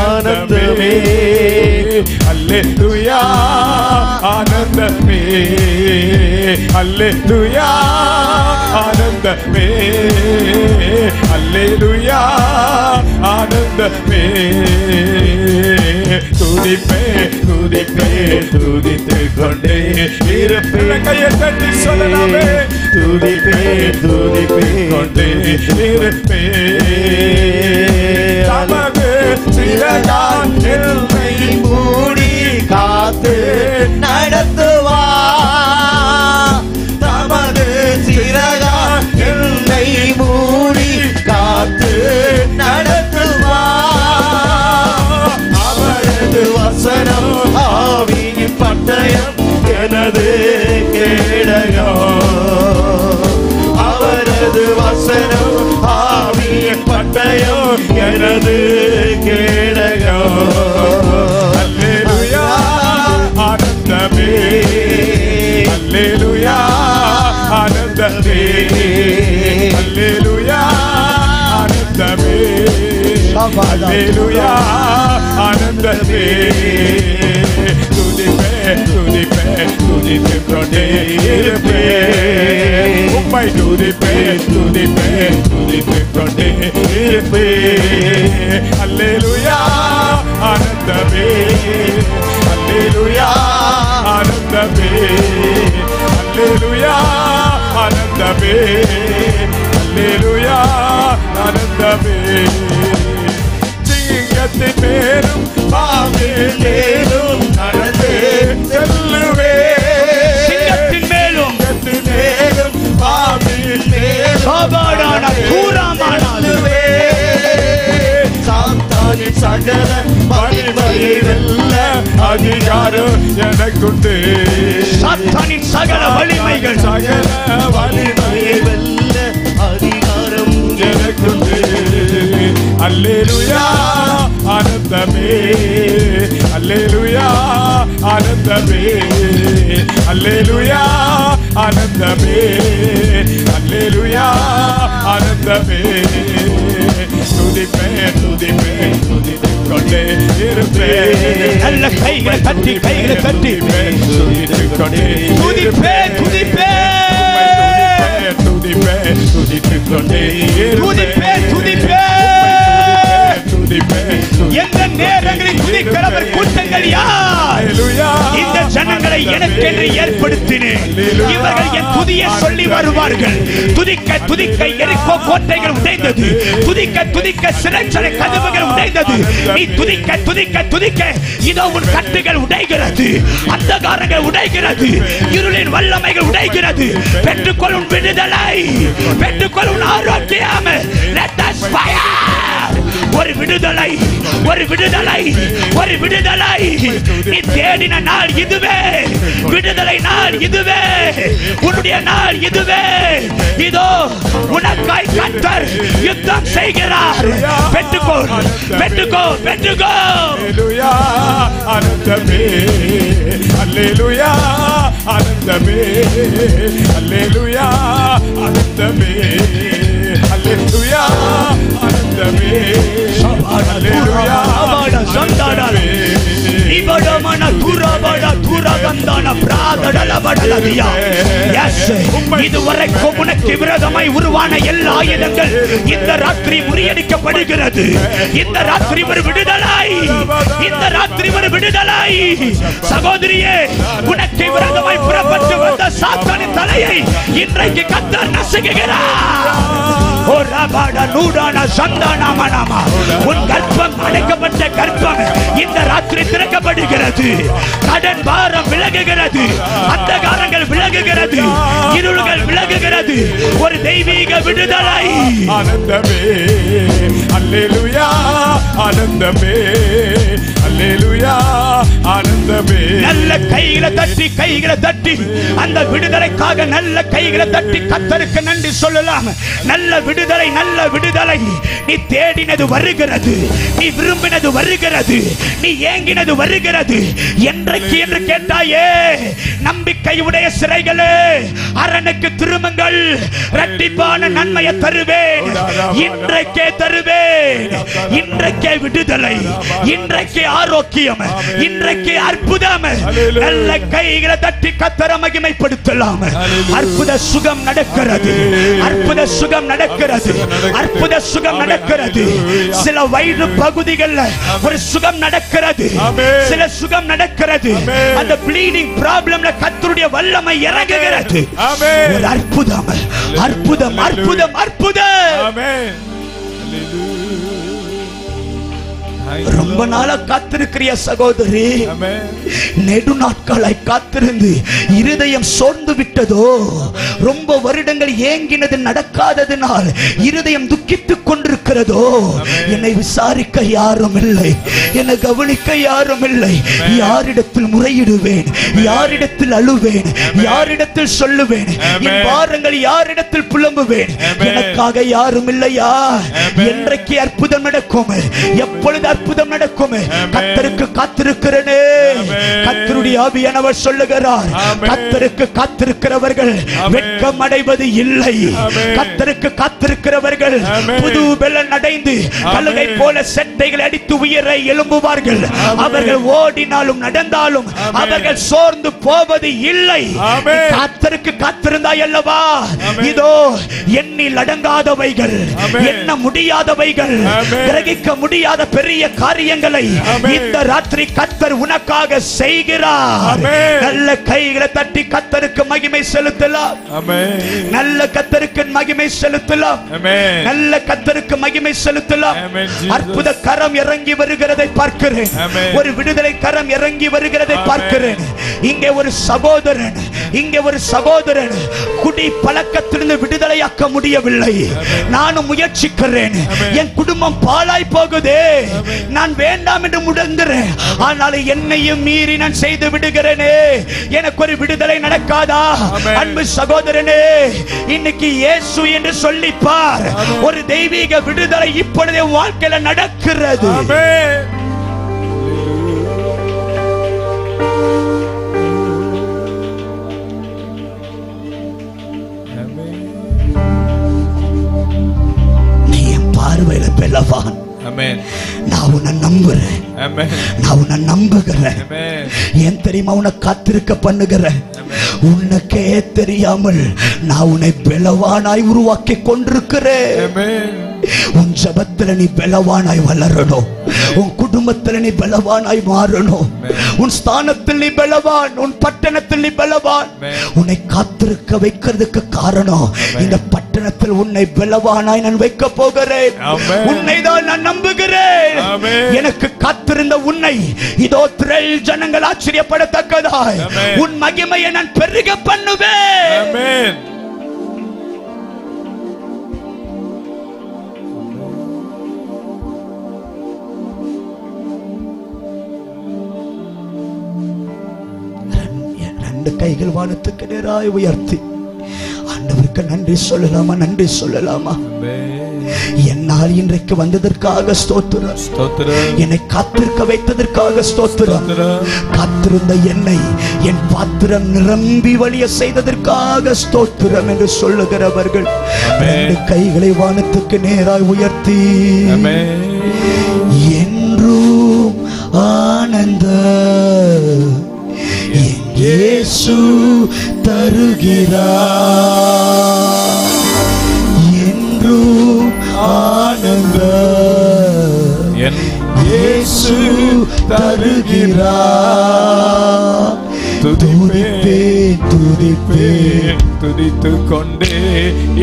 Speaker 1: ஆனந்தமே, அல்லேலூயா ஆனந்தமே, அல்லேலூயா ஆனந்தமே, அல்லேலூயா ஆனந்தமே. துதிப்பே துதித்து கொண்டே இருப்பேன். கையை தட்டி சொல்லலாமே. துதிப்பே கொண்டே இருப்பேன். தமது சிறகால் என்னை மூடி காத்து நடத்துவார். தமது சிறகால் என்னை மூடி காத்து நடத்துவார். அவரது வசனம் ஆவியின் பட்டயம் எனது கேடகம். அவரது வசனம் ஆவியின் பட்டயம் எனது கேடகம். அல்லேலூயா ஆனந்தமே, அல்லேலூயா ஆனந்தமே, அல்லேலூயா ஆனந்தமே.
Speaker 3: அல்லேலூயா ஆனந்தமே துதிப்பேன் துதிப்பேன் துதித்துக் கொண்டே இருப்பேன் உம்மை துதிப்பேன் துதிப்பேன் துதித்துக் கொண்டே இருப்பேன் அல்லேலூயா ஆனந்தமே அல்லேலூயா ஆனந்தமே அல்லேலூயா ஆனந்தமே அல்லேலூயா ஆனந்தமே சிங்கத்தின் மேலும் பாம்பின் மேலும் நடந்தே செல்லுவேன்
Speaker 1: சிங்கத்தின் மேலும்
Speaker 3: பாம்பின் மேலும்
Speaker 1: சோபாடான கூராமானாலுவே
Speaker 3: சாத்தானின் சகல வலிமையை வெல்ல அதிகாரம் எனக்குண்டு
Speaker 1: சாத்தானின் சகல வலிமைகள்
Speaker 3: சகல வலிமையை வெல்ல அதிகாரம் எனக்குண்டு அல்லேலூயா ஆனந்தமே அல்லேலூயா ஆனந்தமே அல்லேலூயா ஆனந்தமே அல்லேலூயா ஆனந்தமே துதிப்பேன் துதிப்பேன் துதித்துக் கொண்டே இருப்பேன்
Speaker 1: நல்ல கைகளை தட்டி
Speaker 3: துதித்துக் கொண்டே
Speaker 1: துதிப்பேன் துதிப்பேன்
Speaker 3: துதிப்பேன் துதித்துக் கொண்டே
Speaker 1: துதிப்பேன் துதிப்பேன் எந்த நேரங்களில் துதிக்கிறவர் கூட்டங்கள் யார்? இந்த ஜனங்களை எனக்கென்று ஏற்படுத்தினேன். இவர்கள் என் துதியை சொல்லி வருவார்கள். துதிக்க துதிக்க எரிகோ கோட்டைகள் உடைந்தது. துதிக்க துதிக்க சிறைச்சாலை கதவுகள் உடைந்தது. நீ துதிக்க துதிக்க துதிக்க இதோ உன் கட்டுகள் உடைகிறது. அந்தகாரங்கள் உடைகிறது. இருளின் வல்லமைகள் உடைகிறது. பெற்றுக்கொள்ளும் விடுதலை, பெற்றுக்கொள்ளும் ஆரோக்கியம். Let us fire. ஒரு விடுதலை, ஒரு விடுதலை, ஒரு விடுதலை. நீ தேடின நாள் இதுவே, விடுதலை நாள் இதுவே, உன்னுடைய நாள் இதுவே. இதோ உனக்காய் கர்த்தர் யுத்தம் செய்கிறார். பெற்றுக்கொள், பெற்றுக்கொள், பெற்றுக்கொள்.
Speaker 3: அல்லேலூயா ஆனந்தமே அல்லேலூயா ஆனந்தமே அல்லேலூயா ஆனந்தமே அல்லேலூயா ஆனந்தமே அல்லேலூயா ஆனந்தமே
Speaker 1: இவடமன துரபட துரகந்தான பிராதடலபடலதியா. எஸ், இதுவரைக்கும் உனக்கு விரோதமாய் உருவான எல்லா ஆயுதங்கள் இந்த ராத்திரி முறியடிக்கப்படுகிறது. இந்த ராத்திரி ஒரு விடுதலை, இந்த ராத்திரி ஒரு விடுதலை. சகோதரியே, உனக்கு விரோதமாய் புறப்பட்டு வந்த சாத்தானின் தலையை இன்றைக்கு கர்த்தர் நசுக்குகிறார். ஓ ரபட நூடான சந்தானமனமா. உன் கர்ப்பம் அடைக்கப்பட்ட கர்ப்பம் இந்த ராத்திரி திறக்கப்படுகிறது. கடன் பாரம் விலகுகிறது. அந்தகாரங்கள் விலகுகிறது. இருள்கள் விலகுகிறது. ஒரு தெய்வீக விடுதலை.
Speaker 3: ஆனந்தமே அல்லேலூயா ஆனந்தமே அல்லேலூயா ஆனந்தமே.
Speaker 1: நல்ல கைகளை தட்டி அந்த விடுதலைக்காக நல்ல கைகளை தட்டி கர்த்தருக்கு நன்றி சொல்லலாம். நல்ல விடுதலை, நல்ல விடுதலை. நீ தேடினது வருகிறது, நீ விரும்பினது வருகிறது, நீ ஏங்கினது வருகிறது. என்றைக்கு என்று கேட்டாயே, நம்பிக்கையுடைய சிறைகளே அரணுக்கு திரும்புங்கள். இரட்டிப்பான நன்மையை தருவேன். இன்றைக்கே தருவேன். இன்றைக்கே விடுதலை, இன்றைக்கே ஆரோக்கியம், இன்றைக்கு அற்புதம். நல்ல கைகளை தட்டி கர்த்தரை மகிமைப்படுத்தலாம். அற்புத சுகம் நடக்கிறது, அற்புத சுகம் நடக்கிறது, அற்புத சுகம் நடக்கிறது. சில வயிறு பகுதிகளில் ஒரு சுகம் நடக்கிறது, சில சுகம் நடக்கிறது. அந்த ப்ளீடிங் ப்ராப்ளம்ல கர்த்தருடைய வல்லமை இறங்குகிறது. ஒரு அற்புதம், அற்புதம், அற்புதம், அற்புதம்.
Speaker 3: ஆமென்.
Speaker 1: ரொம்ப நாளா காத்திருக்கிறிய சகோதரி, நெடு நாட்களாய் காத்திருந்து இருதயம் சோர்ந்து விட்டதோ? ரொம்ப வருடங்கள் ஏங்கினது நடக்காததினால் இருதயம் துக்கித்துக் கொண்டிருக்கிறதோ? என்னை விசாரிக்க யாரும் இல்லை, என்னை கவனிக்க யாரும் இல்லை. யாரிடத்தில் முறையிடுவேன்? யாரிடத்தில் அழுவேன்? யாரிடத்தில் சொல்லுவேன்? என் பாரங்கள் யாரிடத்தில் புலம்புவேன்? எனக்காக யாரும் இல்லையா? என்றைக்கு அற்புதம் நடக்கும்? எப்பொழுது அற்புதம் நடக்கும்? கர்த்தருக்கு காத்திருக்கிறேனே. கர்த்தருடைய கர்த்தருடைய ஆவியானவர் சொல்லுகிறார், கர்த்தருக்கு காத்திருக்கிறவர்கள் வெட்கம் அடைவது இல்லை. கர்த்தருக்கு காத்திருக்கிறவர்கள் புது பெலன் அடைந்து கழுகை போல செட்டைகளை அடித்து உயிரை எழும்புவார்கள். அவர்கள் ஓடினாலும் நடந்தாலும் அவர்கள் சோர்ந்து போவது இல்லை. கர்த்தருக்கு காத்திருந்தாய் அல்லவா, இதோ எண்ணில் அடங்காதவைகள், எண்ண முடியாதவைகள், கிரகிக்க முடியாத பெரிய காரியங்களை இந்த ராத்திரி கர்த்தர் உனக்காக செய்கிறார். நல்ல கைகளை தட்டி கர்த்தருக்கு மகிமை செலுத்தலாம். நல்ல கர்த்தருக்கு மகிமை செலுத்தலாம். நல்ல கர்த்தருக்கு மகிமை செலுத்தலாம். அற்புத கரம் இறங்கி வருகிறதை பார்க்கிறேன். ஒரு விடுதலை கரம் இறங்கி வருகிறதை பார்க்கிறேன். இங்கே ஒரு சகோதரன், இங்கே ஒரு சகோதரன் குடி பழக்கத்திலிருந்து விடுதலையாக்க முடியவில்லை. நானும் முயற்சிக்கிறேன், என் குடும்பம் பாழாய் போகுதே, நான் வேண்டாம் என்று முடங்குறேன், ஆனால் என்னையும் மீறி நான் செய்து விடுகிறேனே, எனக்கு ஒரு விடுதலை நடக்காதா? அன்பு சகோதரனே, இன்னைக்கு இயேசு என்று சொல்லிப்பார், ஒரு தெய்வீக விடுதலை இப்பொழுதே வாழ்க்கையில நடக்கிறது. நீ என் பார்வையில பெலவான். நான் உன்னை நம்புறேன், நான் உன்னை நம்புகிறேன். ஏன் தெரியுமா உன்னை காத்திருக்க பண்ணுகிறேன்? உனக்கே தெரியாமல் நான் உன்னை பெலவானாய் உருவாக்கி கொண்டிருக்கிறேன். உன் ஜபத்துல நீ பலவானாய் வளரணும். உன் குடும்பத்துல நீ பலவானாய் மாறணும். உன் ஸ்தானத்தில் நீ பலவான், உன் பட்டணத்தில் நீ பலவான். உன்னை காத்திருக்க வைக்கிறதுக்கு காரணம், இந்த பட்டணத்தில் உன்னை பலவானாய் நான் வைக்க போகிறேன். உன்னை தான் நான் நம்புகிறேன். எனக்கு காத்திருந்த உன்னை இதோ திரள் ஜனங்கள் ஆச்சரியப்படத்தக்கதாய் உன் மகிமையை நான் பெருக பண்ணுவேன். ரெண்டு கைகள் வானத்துக்கு நேராய் உயர்த்தி ஆண்டவருக்கு நன்றி சொல்லலாமா? நன்றி சொல்லலாமா? என்னால் இன்றைக்கு வந்ததற்காக ஸ்தோத்திரம். என்னை காத்திருக்க வைத்ததற்காக ஸ்தோத்திரம். காத்திருந்த என்னை என் பாத்திரம் நிரம்பி வழிய செய்ததற்காக ஸ்தோத்திரம் என்று சொல்லுகிறவர்கள் ரெண்டு கைகளை வானத்துக்கு நேராய் உயர்த்தி என்றும் ஆனந்த இயேசு தருகிறார், என்றும் ஆனந்த இயேசு தருகிறார். துதிப்பேன் துதிப்பேன்
Speaker 3: துதித்து கொண்டே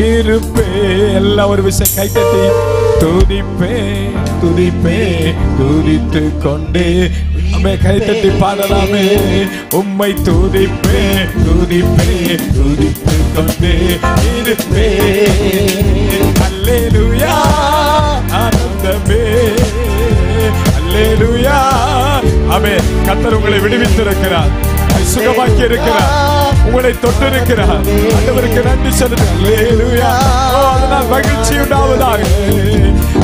Speaker 3: இருப்பேன். எல்லாம் ஒரு விஷயம் கை தட்டி துதிப்பேன் துதிப்பேன் துதித்து கொண்டே கை தட்டி பாடலாமே. உம்மை துதிப்பேன் துதிப்பேன் துதித்து கொண்டே இருப்பேன். அல்லேலூயா ஆனந்தமே அல்லேலூயா. ஆமென். கர்த்தர் உங்களை விடுவித்திருக்கிறார், சுகமாக்கி இருக்கிறார், உங்களை தொட்டிருக்கிறார். ஆண்டவருக்கு நன்றி சொல்லுங்க. அல்லேலூயா. அதனால் மகிழ்ச்சி உண்டாவதாக.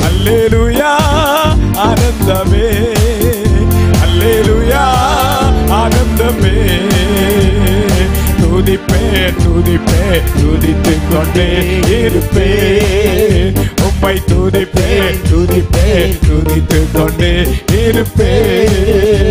Speaker 3: அல்லேலூயா ஆனந்தமே அல்லேலூயா ஆனந்தமே. துதிப்பேன் துதிப்பேன் துதித்து கொண்டே இருப்பேன். உம்மை துதிப்பேன் துதிப்பேன் துதித்து கொண்டே இருப்பேன்.